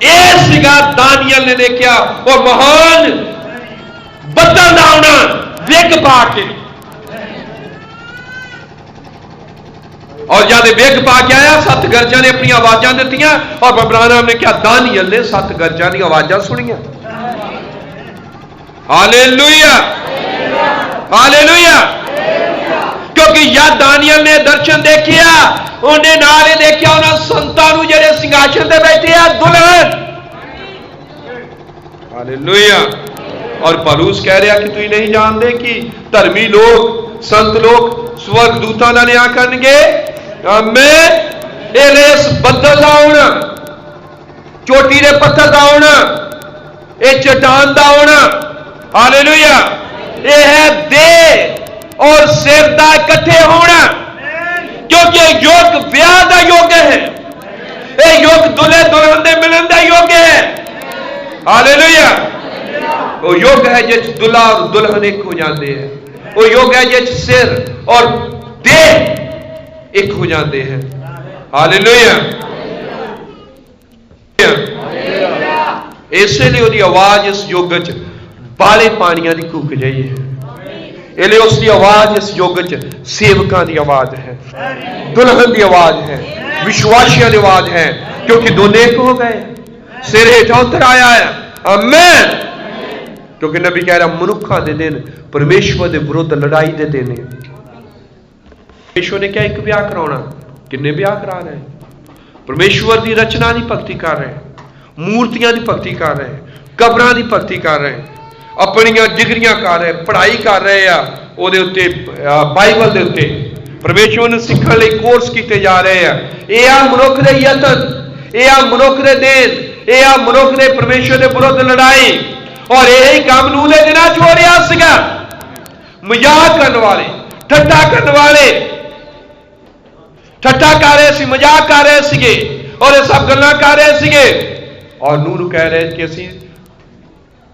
यह सिगा दानियल ने देखा और महान बदल आना वेग पा के, और जब वेग पा के आया 7 गरजा ने अपनी आवाजा दित्तियां और बब्राहम ने क्या दानियल ने 7 गरजा दी आवाजा सुनिया। हालेलुया। हालेलुया। क्योंकि जब दानियल ने दर्शन देखिया, उन्हें नाल ही देखिया उन्होंने संतां नूं जिहड़े सिंहासन ते बैठे आ दुल्हन। हालेलुया। और पौलुस कह रहा कि तुसीं नहीं जानते कि धर्मी लोग, संत लोग स्वर्ग दूतां दा न्याय करनगे। आमीन। इस बदल दा आउणा, चोटी दे पत्थर दा आउणा, ये चट्टान दा आउणा, हालेलुया, ये है देह और सिर दा इकट्ठे होना। क्योंकि ये युग ब्याह दा युग है, ये युग दुल्हे दुल्हन दे मिलन दा युग है। हालेलुया। वो युग है जिस दुल्हा और दुल्हन एक हो जाते हैं। वो युग है जिस सिर और देह एक हो जाते हैं। हालेलुया। इसलिए उसकी आवाज इस युग च बाले पानियां दी कूक जाई है। इसलिए उसकी आवाज इस युग च सेवकां दी आवाज है, दुल्हन दी आवाज है, विश्वासियों की आवाज है। क्योंकि दोनों एक हो गए, सिर हेठा उतर आया है। आमीन। क्योंकि नबी कह रहा मनुखा दे दिन परमेश्वर के विरुद्ध लड़ाई दे दिन है। परमेश्वर ने क्या एक ब्याह कराना, किन्ने ब्याह करा रहे हैं? परमेश्वर की रचना की भगती कर रहे हैं, मूर्तियां की भगती कर रहे हैं, कबरां की भगती कर रहे हैं, अपनियां डिग्रियां कर रहे हैं, पढ़ाई कर रहे हैं ਉਹਦੇ ਉੱਤੇ ਬਾਈਬਲ ਦੇ ਉੱਤੇ परमेश्वर ਨੂੰ ਸਿੱਖਣ ਲਈ ਕੋਰਸ ਕੀਤੇ ਜਾ ਰਹੇ ਆ। ਇਹ ਆ ਮਨੁੱਖ ਦੇ ਯਤਨ, ਇਹ ਆ ਮਨੁੱਖ ਦੇ ਦੇਣ, ਇਹ ਆ ਮਨੁੱਖ ਦੇ परमेश्वर ਦੇ ਵਿਰੁੱਧ ਲੜਾਈ। और यही काम नूह दे दिनां च हो रहा सीगा। मजाक करने वाले, ठट्ठा करने वाले ठट्ठा कर रहे सी, मजाक कर रहे सीगे और ये सब गल्लां कर रहे सीगे। और नूह नूं कह रहे कि असीं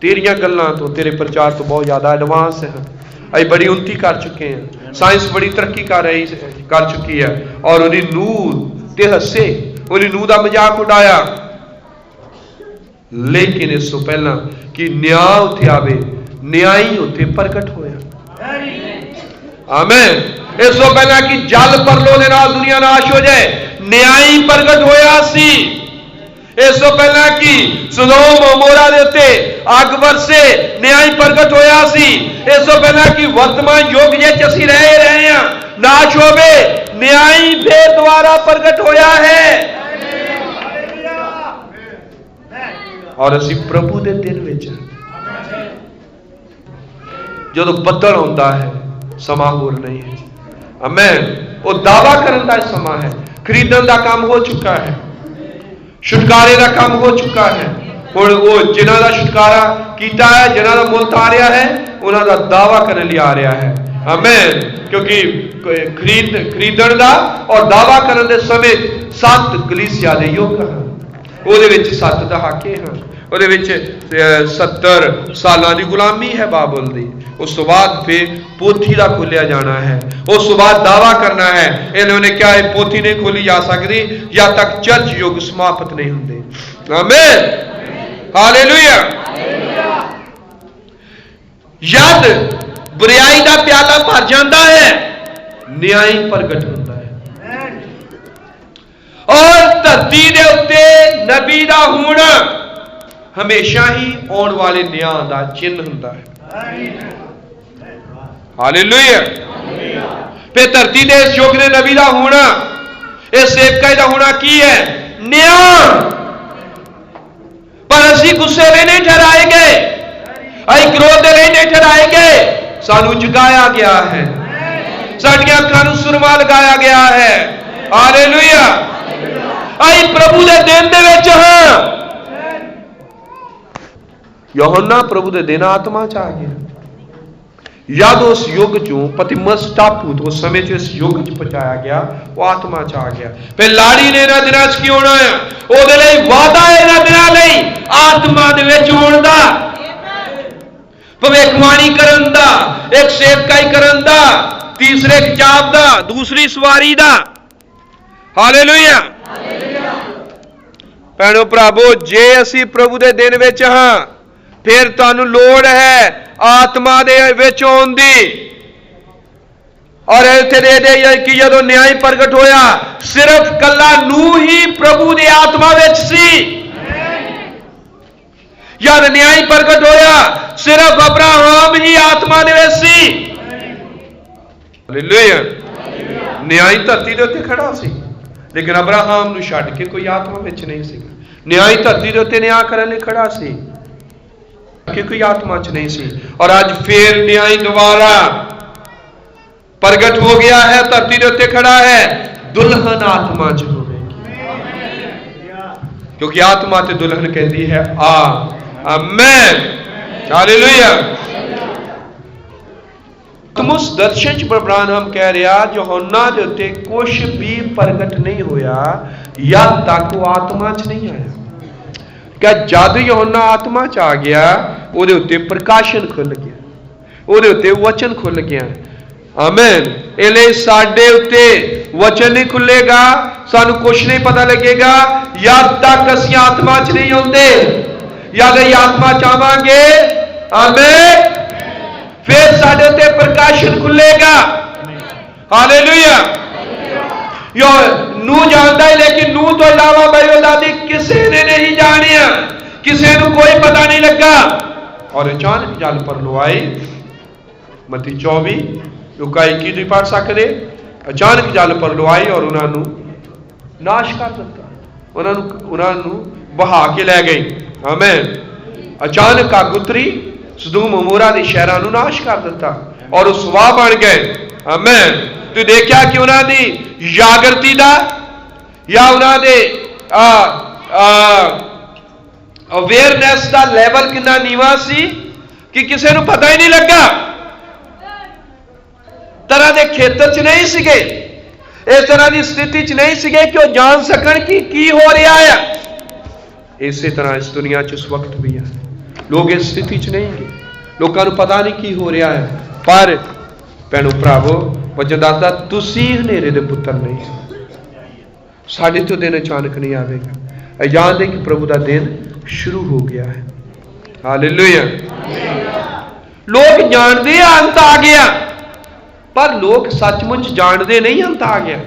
तेरियां गल्लां तो, तेरे प्रचार तो बहुत ज्यादा एडवांस है, असीं बड़ी उन्नति कर चुके हैं, साइंस बड़ी तरक्की कर चुकी है। और उन्हें नूह ते हसे, उन्हें नूह दा मजाक उड़ाया। लेकिन इस तो पहला कि न्याय उत्थे आवे, न्यायी उत्थे प्रगट होया। आमीन। इस तो पहला कि जल परलो दे नाल दुनिया नाश हो जाए, न्यायी प्रगट होया सी। इस तो पहला कि सदोम अमोरा दे उत्ते अग बरसे, न्यायी प्रगट होया सी। इस तो पहला कि वर्तमान युग जिच असीं रह रहे हैं नाश होवे, न्यायी फिर दोबारा प्रगट होया है। और असी प्रभु के दिन विच जदों बदल आउंदा है, समा होर नहीं है। आमीन। वो दावा करन दा समा है, खरीदण दा काम हो चुका है, छुटकारे का काम हो चुका है। हुण वो जिन्हां दा छुटकारा कीता है, जिन्हां दा मुल तारिया है, उन्हां दा दावा करने लिए आ रहा है। आमीन। क्योंकि खरीदण दा और दावा करन दे समय 7 कलीसिया दे युग हैं, ਉਹਦੇ ਵਿੱਚ 7 ਦਹਾਕੇ ਹਨ, ਉਹਦੇ ਵਿੱਚ 70 ਸਾਲਾਂ ਦੀ ਗੁਲਾਮੀ ਹੈ ਬਾਬਲ ਦੀ। ਉਸ ਤੋਂ ਬਾਅਦ ਫਿਰ ਪੋਥੀ ਦਾ ਖੋਲਿਆ ਜਾਣਾ ਹੈ, ਉਸ ਤੋਂ ਬਾਅਦ ਦਾਵਾ ਕਰਨਾ ਹੈ। इन्होंने क्या है, पोथी नहीं खोली जा सकती जब तक चर्च युग समाप्त नहीं होंगे। आमीन। हालेलुया। जद बुराई का प्याला भर जाता है, न्याय प्रगट होता है। और धरती के उत्ते नबी का होना हमेशा ही आने वाले न्याय का चिन्ह होता है। हालेलुया। फिर धरती के इस युग ने नबी का होना, इस सेवकाई का होना की है? न्याय। पर असी गुस्से में नहीं ठहराए गए, असी क्रोध में नहीं ठहराए गए, सानू जगाया गया है, साडियां अखां नूं सुरमा लगाया गया है। हालेलुया। असी प्रभु के दिन दे विच हां। यूहन्ना प्रभु के दिन आत्मा च आ गया। जब उस युग चों पतिमस टापू तो उस समय इस युग च पहुंचाया गया, वो आत्मा च आ गया। फिर लाड़ी ने इन्हां दिनां च की होना है? ਉਹਦੇ ਲਈ ਵਾਅਦਾ ਇਹਨਾਂ ਦਿਨਾਂ ਲਈ ਆਤਮਾ ਦੇ ਵਿੱਚ ਹੋਣ ਦਾ, ਭਵਿੱਖਬਾਣੀ ਕਰਨ ਦਾ, ਇੱਕ ਸੇਵਕਾਈ ਕਰਨ ਦਾ, ਤੀਸਰੇ ਖਿਚਾਬ ਦਾ, ਦੂਸਰੀ ਸਵਾਰੀ ਦਾ। ਹਾਲੇਲੂਇਆ। ਭੈਣੋ ਭਰਾਵੋ, ਜੇ ਅਸੀਂ ਪ੍ਰਭੂ ਦੇ ਦਿਨ ਵਿੱਚ ਹਾਂ, फिर तुहानू लोड़ है आत्मा दे विच आउण दी। और इत्थे दे दे कि जदों न्याय प्रगट होया, सिर्फ कला नूह ही प्रभु दी आत्मा विच सी। जद न्याय प्रगट होया, सिर्फ अब्राहम ही आत्मा दे विच सी। ਹਾਲੇਲੂਇਆ। ਨਿਆਂਈ ਧਰਤੀ ਦੇ ਉੱਤੇ ਖੜਾ ਸੀ, ਲੇਕਿਨ ਅਬਰਾਹਮ ਨੂੰ ਛੱਡ ਕੇ ਕੋਈ ਆਤਮਾ ਵਿੱਚ ਨਹੀਂ ਸੀਗਾ। ਨਿਆਂਈ ਧਰਤੀ ਦੇ ਉੱਤੇ ਨਿਆਂ ਕਰਨ ਲਈ ਖੜਾ ਸੀ ਕਿ ਕੋਈ ਆਤਮਾ ਚ ਨਹੀਂ ਸੀ। ਔਰ ਅੱਜ ਫੇਰ ਨਿਆਂਈ ਦੁਬਾਰਾ ਪ੍ਰਗਟ ਹੋ ਗਿਆ ਹੈ, ਧਰਤੀ ਦੇ ਉੱਤੇ ਖੜਾ ਹੈ, ਦੁਲਹਨ ਆਤਮਾ ਚ ਹੋਵੇਗੀ, ਕਿਉਂਕਿ ਆਤਮਾ ਤੇ ਦੁਲਹਨ ਕਹਿੰਦੀ ਹੈ ਆ। Amen, hallelujah. तुमुस दर्शन च ब्रह्म कह रहा यूहन्ना दे उत्ते कुछ भी प्रगट नहीं होया जद तक वो आत्मा च नहीं आया। क्या जद यूहन्ना आत्मा च आ गया उहदे उत्ते प्रकाशन खुल गया, उहदे उत्ते वचन खुल गया। आमीन। इसलिए साडे उत्ते वचन नहीं खुलेगा, सानू कुछ नहीं पता लगेगा जद तक असीं आत्मा च नहीं आउंदे। जद असीं आत्मा च आवांगे, आमीन, फिर साडे उत्ते प्रकाशन खुलेगा। हालेलुया। यो नूह जानता है, लेकिन नूह तो अलावा बयोदादी किसी ने नहीं जानिया, किसी को कोई पता नहीं लगा। और अचानक जल पर लुआई, मत्ती 24 लुका 21 नहीं पढ़ सकते। अचानक जल पर लुआई और उन्होंने नाश कर दिता, उन्होंने बहा के लै गई। आमीन। अचानक अग उतरी, सदूम अमोरा के शहरों नाश कर दिता और वो सुवाह बन गए। आमीन। तो देखा कि उन्होंने जागृति का या उन्होंने अवेयरनेस का लैवल कितना नीवा सी कि किसी को पता ही नहीं लगा। तरह के खेतर च नहीं सीगे, इस तरह की स्थिति च नहीं सीगे कि वो जान सकन कि की हो रहा है। इसी तरह इस दुनिया च इस वक्त भी है, लोग इस स्थिति च नहीं गए, लोगों को पता नहीं की हो रहा है। पर भैनों भरावो, वचन दसदा तुसी हनेरे दे पुत्र नहीं, साडे तो दिन अचानक नहीं आवेगा। जानते कि प्रभु का दिन शुरू हो गया है। हालेलुया। लोग जानते अंत आ गया, पर लोग सचमुच जानते नहीं अंत आ गया।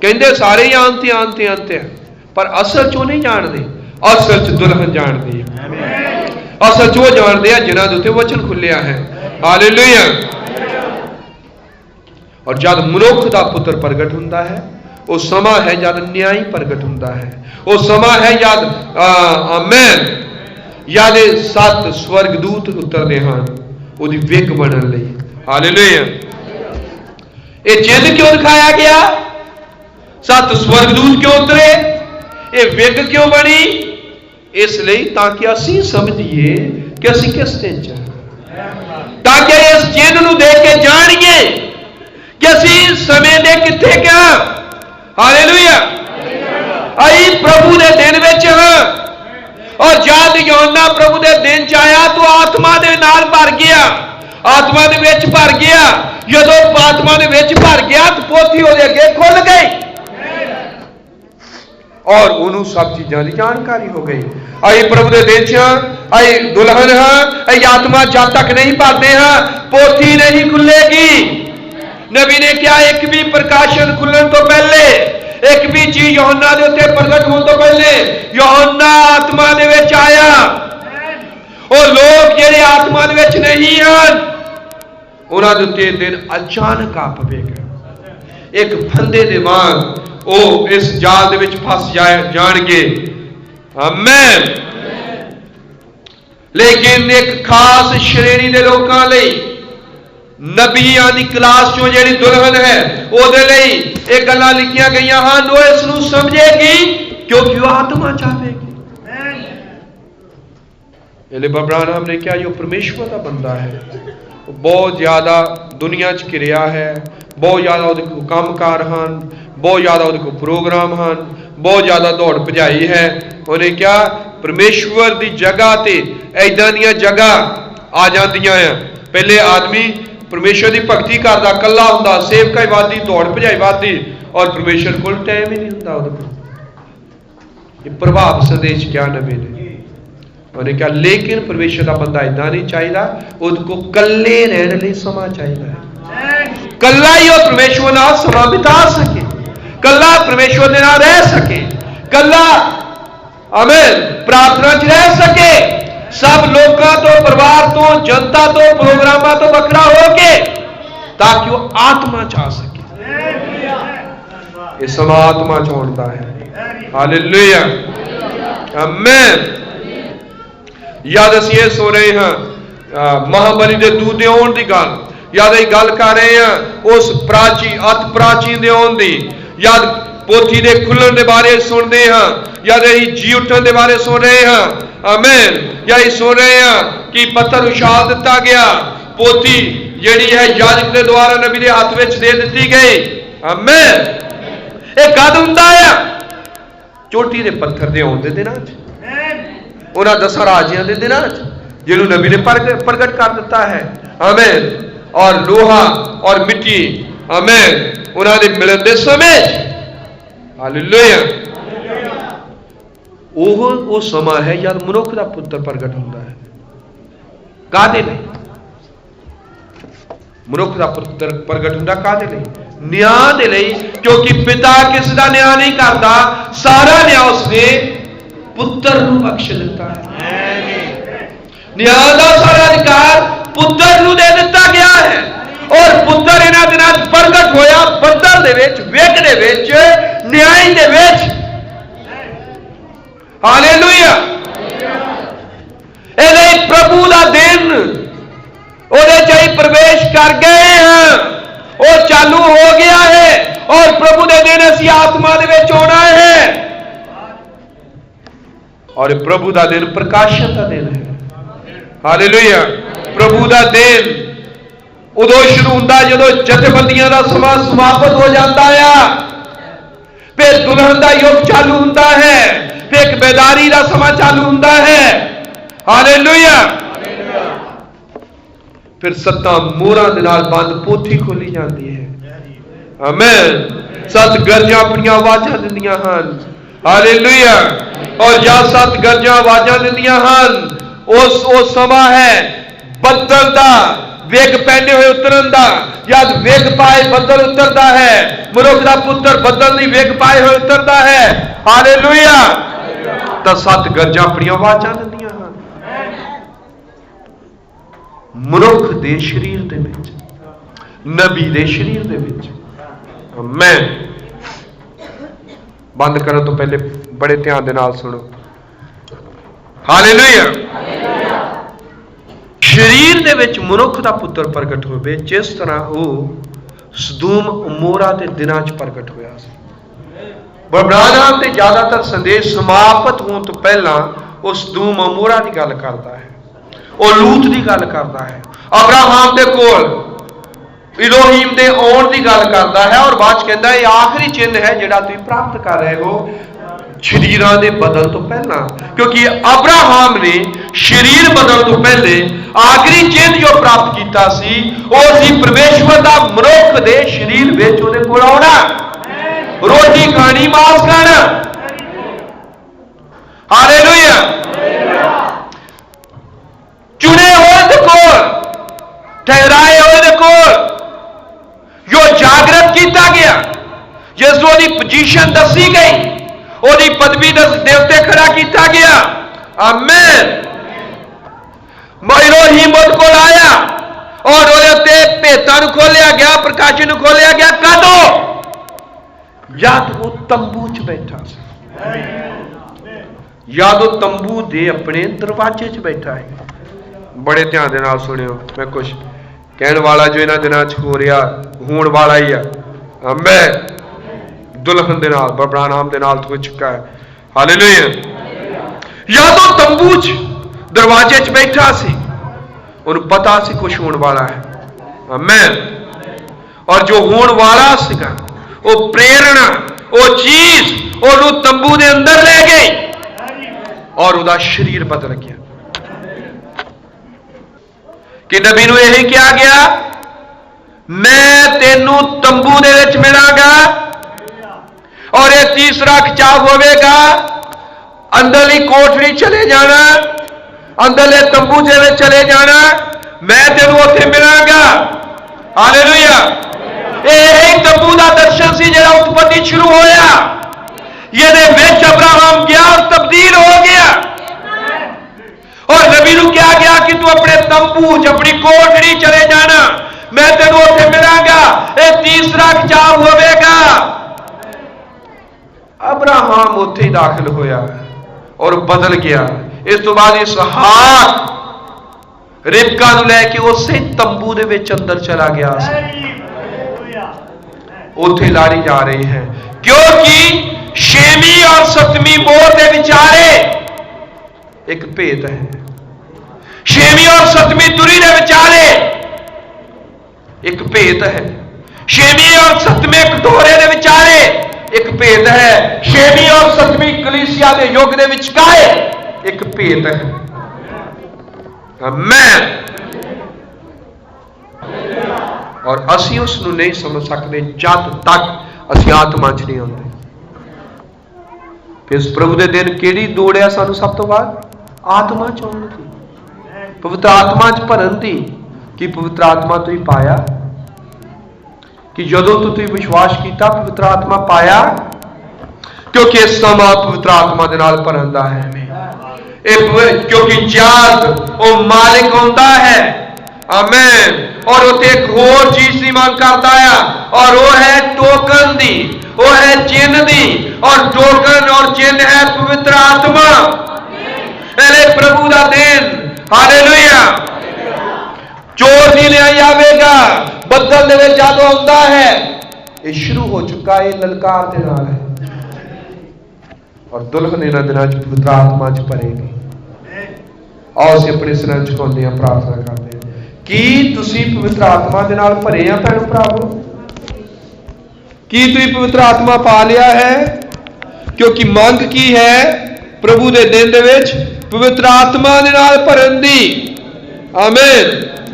कहते सारे ही अंत अंत अंत है, पर असल चो नहीं जानते। असल च दुल्हन जानती है, असल च वो जानते हैं जिन्हों के उत्ते वचन खुलिया है। हालेलुया। और जब मनुख का पुत्र प्रगट होता है, वो समा है जब न्याय प्रगट होता है, वो समा है जब आमीन जब 7 स्वर्गदूत उतरते हैं उसकी विग बनने लई। हालेलुया। ये चिन्ह क्यों दिखाया गया? 7 स्वर्गदूत क्यों उतरे? ये विग क्यों बनी? इसलिए ताकि असी समझिए कि असी किस दिन च, ताकि इस चिन्ह नूं देख के जानिए कि असी समय दे किथे क्या। हालेलुया। अई प्रभु दे दिन विच हां, और जद यूहन्ना प्रभु दे दिन च आया तो आत्मा दे नाल भर गया, आत्मा दे विच भर गया। जदों आत्मा दे विच भर गया तो पोथी उहदे अगे खुल गई और उन्होंने सब चीजों की जानकारी हो गई। आई प्रभु के दिन च आई दुल्हन हाँ, आई आत्मा जब तक नहीं पाते हाँ पोथी नहीं खुलेगी। नबी ने क्या, एक भी प्रकाशन खुलन तो पहले, एक भी चीज यूहन्ना दे उत्ते प्रगट होने तो पहले यूहन्ना आत्मा दे विच आया। और लोग जेड़े आत्मा दे विच नहीं हैं उन्हां दे उत्ते दिन अचानक आ पवेगा। एक फंदे दे वांग वो इस जाल दे विच फस जाएंगे। आमीन। लेकिन एक खास श्रेणी के लोगों लई, नबियां दी क्लास चो जिहड़ी दुल्हन है उहदे लई ये गल्लां लिखियां गईयां हन। वो इस नूं समझेगी क्योंकि वो आत्मा चाहेगी। इसलिए अब्राहम ने क्या, जो परमेश्वर का बंदा है, बहुत ज्यादा दुनिया च घिरिया है, बहुत ज्यादा उहदे कोल कामकार हन, बहुत ज्यादा उहदे कोल प्रोग्राम हन, बहुत ज्यादा दौड़ भजाई है। उन्हें क्या, परमेश्वर की जगह ते ऐदां दियां जगह आ जांदियां हैं। पहले आदमी परमेश्वर की भगती करदा कला हुंदा, सेवकाई वादी, दौड़ भजाई वादी, और परमेश्वर कोल टाइम ही नहीं हुंदा उहदे कोल। ये प्रभाव संदेश क्या नबी ने उन्हें क्या, लेकिन परमेश्वर का बंदा इदां नहीं चाहिए, उसको कल्ले रहने लिए समा चाहिए। कल्ला ही वो परमेश्वर नाल समा बिता सके, कल्ला परमेश्वर दे नाल रह सके, कल्ला आमीन प्रार्थना च रह सके, सब लोगों तो, परिवार तो, जनता तो, प्रोग्रामां तो वखरा हो के। ताकि वो आत्मा च आ सके। ये समा आत्मा च आउंदा है। हालेलुया, आमीन। याद असीं ये सो रहे हाँ महाबली के दूत दे आउण दी गल, याद असीं गल कर रहे हैं उस प्राचीन अत प्राचीन दे आउण दी, याद पोथी दे खुलण दे बारे सुनते हाँ, याद असीं जी उठण दे बारे सुन रहे हाँ। आमीन। या सुन रहे हैं कि पत्थर उछाल दिता गया, पोथी जिहड़ी है याजक के द्वारा नबी के हाथ में दे दी गई। आमीन। ये कद हुंदा है? चोटी के पत्थर के आउण दे दिनां च, उन्हां 10 राजियां दे दिनां च, जिन्हों नबी ने प्रगट कर दिता है। आमीन। और लोहा और मिट्टी, आमीन, उन्होंने मिलन दे समय। हालेलुया। वो समा है जब मनुख का पुत्र प्रगट होता है। कादे नहीं? मनुख का पुत्र प्रगट होता कादे नहीं? न्याय दे लई, क्योंकि पिता किसी का न्याय नहीं करता, सारा न्याय उसने पुत्र नूं बख्श दिता है। न्याय का सारा अधिकार पुत्र नूं दे दिता गया है, और पुत्र इन्हां दिनां च प्रगट होया बदल दे विच, वेग दे विच, न्याय दे विच। हालेलुया। इहदे प्रभु दा दिन ओदे च ही प्रवेश कर गए हैं, और चालू हो गया है, और प्रभु दे दिन असीं आत्मा दे विच होना है, और प्रभु दा दिन प्रकाशन दा दिन है। हालेलुया। प्रभु दा दिन उदों शुरू होंदा जदों जथेबंदियां दा समा समाप्त हो जाता है, फिर दुल्हन दा युग चालू होंदा है, फिर एक बेदारी दा समा चालू होंदा है। हालेलुया। फिर 7 मोहरां दे नाल बंद पोथी खोली जाती है। आमीन। 7 गरजां अपनियां आवाज़ां दिंदियां हन। हालेलुया। और या 7 गरजां आवाज़ां दिंदियां हन, उस समा है बदल दा वेग पैने हुए उतरन दा, याद वेग पाए बदल उतरता है, मनुख का पुत्र बदल नहीं वेग पाए हुए उतरता है। हालेलुया। तो 7 गरजां अपनी आवाज़ां दिंदियां हन मनुख दे शरीर दे विच, नबी दे शरीर दे विच। मैं बंद करने तो पहले बड़े ध्यान दे नाल सुनो। हालेलुया। शरीर दे विच मनुख दा पुत्र प्रगट होवे, जिस तरह वो सदूम अमोरा के दिनां च प्रगट होया सी। ब्रह्मणाम ते ज्यादातर संदेश समाप्त होने तो पहला वो सदूम अमोरा की गल करता है, वो लूत की गल करता है, अब्राहम दे कोल इलोहीम दे आउण की गल करता है, और बाद च कहता है ये आखिरी चिन्ह है जिहड़ा तुसीं प्राप्त कर रहे हो शरीरां दे बदल तो पहला, क्योंकि अब्राहम ने शरीर बदल तो पहले आखिरी चिन्ह जो प्राप्त किया सी, वो सी परमेश्वर दा मनुख दे शरीर विच उहदे कोल आउणा, रोटी खानी, मांस खाना। हालेलुया। चुने हुए दे कोल, ठहराए हुए दे कोल जो जागृत किया गया, जिस ओदी पोजीशन दसी गई, ओदी पदवी देवते खड़ा किया गया। आमीन। इलोहीम को आया और ओदे भेतां नूं खोलिया गया, प्रकाशन नूं खोलिया गया। कदों? जद वो तंबू च बैठा सी, याद वो तंबू दे अपने दरवाजे च बैठा है। बड़े ध्यान दे नाल सुनियो, मैं कुछ कहने वाला जो इन्हां दिनां च हो रहा होने वाला ही है। मैं दुल्हन दे नाल ब्रह्मणाम दे नाल हो चुका है। हालेलुया। याद वो तंबू च दरवाजे च बैठा सी, उन्हें पता सी कुछ होने वाला है। आमीन। और जो होने वाला सीगा वो प्रेरणा, वो चीज और तंबू दे अंदर ले गई, और उसका शरीर बदल गया। कि नबी नूं यही कहा गया, मैं तेनू तंबू दे विच मिलांगा, और ये तीसरा खिंचाव होवेगा, अंदरली कोठड़ी चले जाना, अंदरले तंबू दे विच चले जाना, मैं तेनू उत्थे मिलांगा। हालेलुया। यही तंबू का दर्शन सी जिहड़ा उत्पत्ति शुरू होया, ये विच अब्राहम गया और तब्दील हो गया, और नबी नूं कहा गया कि तू अपने तंबू च अपनी कोठड़ी चले जाना, मैं तेनों उत्थे मिलांगा। यह तीसरा खिंचाव होवेगा। अब्राहम उत्थे ही दाखिल होया और बदल गया। इस तो बाद इसहाक रिबका नूं लैके उसे तंबू दे विच अंदर चला गया। उत्थे लाड़ी जा रही है क्योंकि 6वीं और 7वीं मोहर के विचारे एक भेद है। 6वीं और 7वीं तुरी के विचारे एक भेद है। 6वीं और 7वें कटोरे के विचारे एक भेद है। 6वीं और 7वीं कलीसिया के युग के विचकारे एक भेद है। आमीन। और असी उसनूं नहीं समझ सकते जद तक असी आत्मा च नहीं आते। फिर इस प्रभु के दिन केड़ी दौड़ है सानू सब तो बाद आत्मा च आउण दी, पवित्र आत्मा च भरन दी। कि पवित्र आत्मा तो ही पाया कि जदों तो तुसीं विश्वास किया पवित्र आत्मा पाया, क्योंकि इस समा पवित्र आत्मा दे नाल भरन दा है। क्योंकि जद वो मालिक होंदा है, आमीन, और उत्थे एक होर चीज की मांग करता है और वो है टोकन दी, वो है चिन्ह दी। और टोकन और चिन्ह है पवित्र आत्मा। प्रभु का दिन, हालेलुया। चोर नहीं ले आवेगा, बदल दे विच जद आउंदा है। ये शुरू हो चुका है, ललकार दे नाल है। और दुल्हन इन्हां दिनां च पवित्र आत्मा च भरेगी। आओ असीं अपने सिरां झुकाउंदे हां, प्रार्थना करदे हां कि तुसीं पवित्र आत्मा दे नाल भरे आ भैणो भरावो। कि तुसीं पवित्र आत्मा पा लिया है? क्योंकि मंग की है प्रभु दे दिन दे विच पवित्र आत्मा दे नाल भरन दी। आमीन।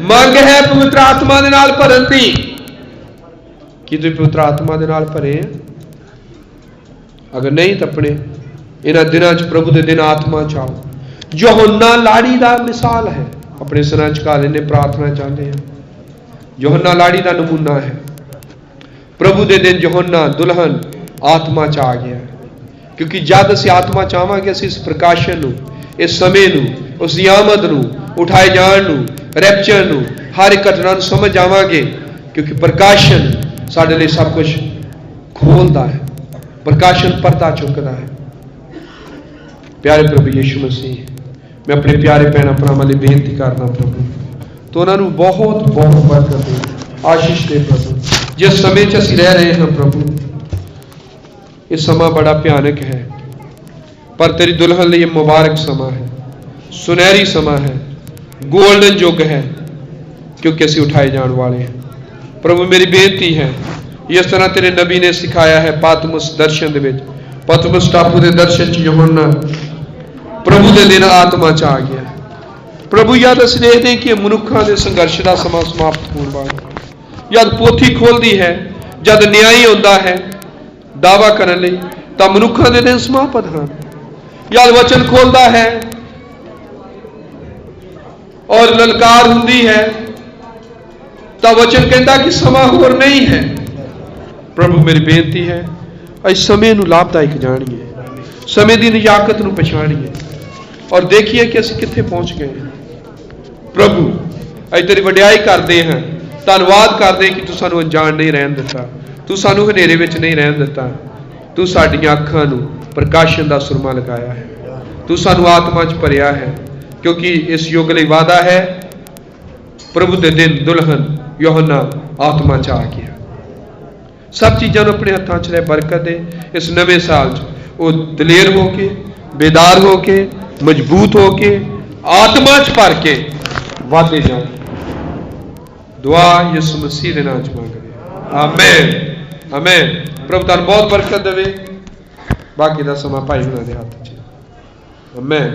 मंग है पवित्र आत्मा दे नाल भरन दी। कि तुसीं पवित्र आत्मा दे नाल भरे आ? अगर नहीं तो अपने इन्हां दिनां च प्रभु दे दिन आत्मा च आओ। यूहन्ना लाड़ी दा मिसाल है। अपने सिरां झुका लेने, प्रार्थना चाहते हैं। यूहन्ना लाड़ी दा नमूना है। प्रभु दे दिन यूहन्ना दुल्हन आत्मा च आ गया। क्योंकि जद असीं आत्मा चाहांगे असीं इस प्रकाशन नूं, इस समय नूं, उस दी आमद नूं, उठाए जाण नूं, रैप्चर नूं, हर एक घटना नूं समझ जावांगे। क्योंकि प्रकाशन साडे लई सब कुछ खोलदा है। प्रकाशन पर्दा चुकदा है। प्यारे प्रभु यीशु मसीह, मैं अपने प्यारे भैन भरावां लई बेनती करदा प्रभु, तो उन्होंने बहुत बहुत बरकत दे, आशीष दे प्रभु। जिस समय च असीं रह रहे हैं प्रभु, ये समा बड़ा भयानक है, पर तेरी दुल्हन लिए मुबारक समा है, सुनहरी समा है, गोल्डन युग है, क्योंकि असीं उठाए जाने वाले हैं। प्रभु मेरी बेनती है, इस तरह तेरे नबी ने सिखाया है पातमुस दर्शन दे विच, पतमुस टापू के दर्शन च यूहन्ना प्रभु के दिन आत्मा च आ गया। प्रभु याद असीं देखते हैं कि मनुखों के संघर्ष का समा समाप्त होने वाला, जब पोथी खोलती है, जब न्यायी होता है दावा करने लई, तो मनुखों के दिन समाप्त हैं। जब वचन खोलता है और ललकार हुंदी है, तो वचन कहता कि समा होर नहीं है। प्रभु मेरी बेनती है, इस समय नूं लाभदायक जानिए, समय की निजाकत नूं पछाणिए और देखिए कि असीं कित्थे पहुंच गए हैं। प्रभु अज तेरी वडियाई करते हैं, धन्नवाद करते कि तू सानू अनजान नहीं रहन दिता, तू सानू हनेरे विच नहीं रहन दिता, तू साडीआं अखां नूं प्रकाशन दा सुरमा लगाया है, तू सानू आत्मा च भरिया है। क्योंकि इस युग लई वादा है, प्रभु दे दिन दुल्हन यूहन्ना आत्मा च आ गया। सब चीज़ों को अपने हथों च ले बरकत दे। इस नवे साल वो दलेर होके, बेदार होके, मजबूत होके, आत्मा च भर के वादे जाए। दुआ यीशु मसीह के नाम च मांग रहे, आमीन आमीन। प्रभु तुहानू बहुत बरकत देवे। बाकी का समा भाई हुणां दे हत्थ च, आमीन।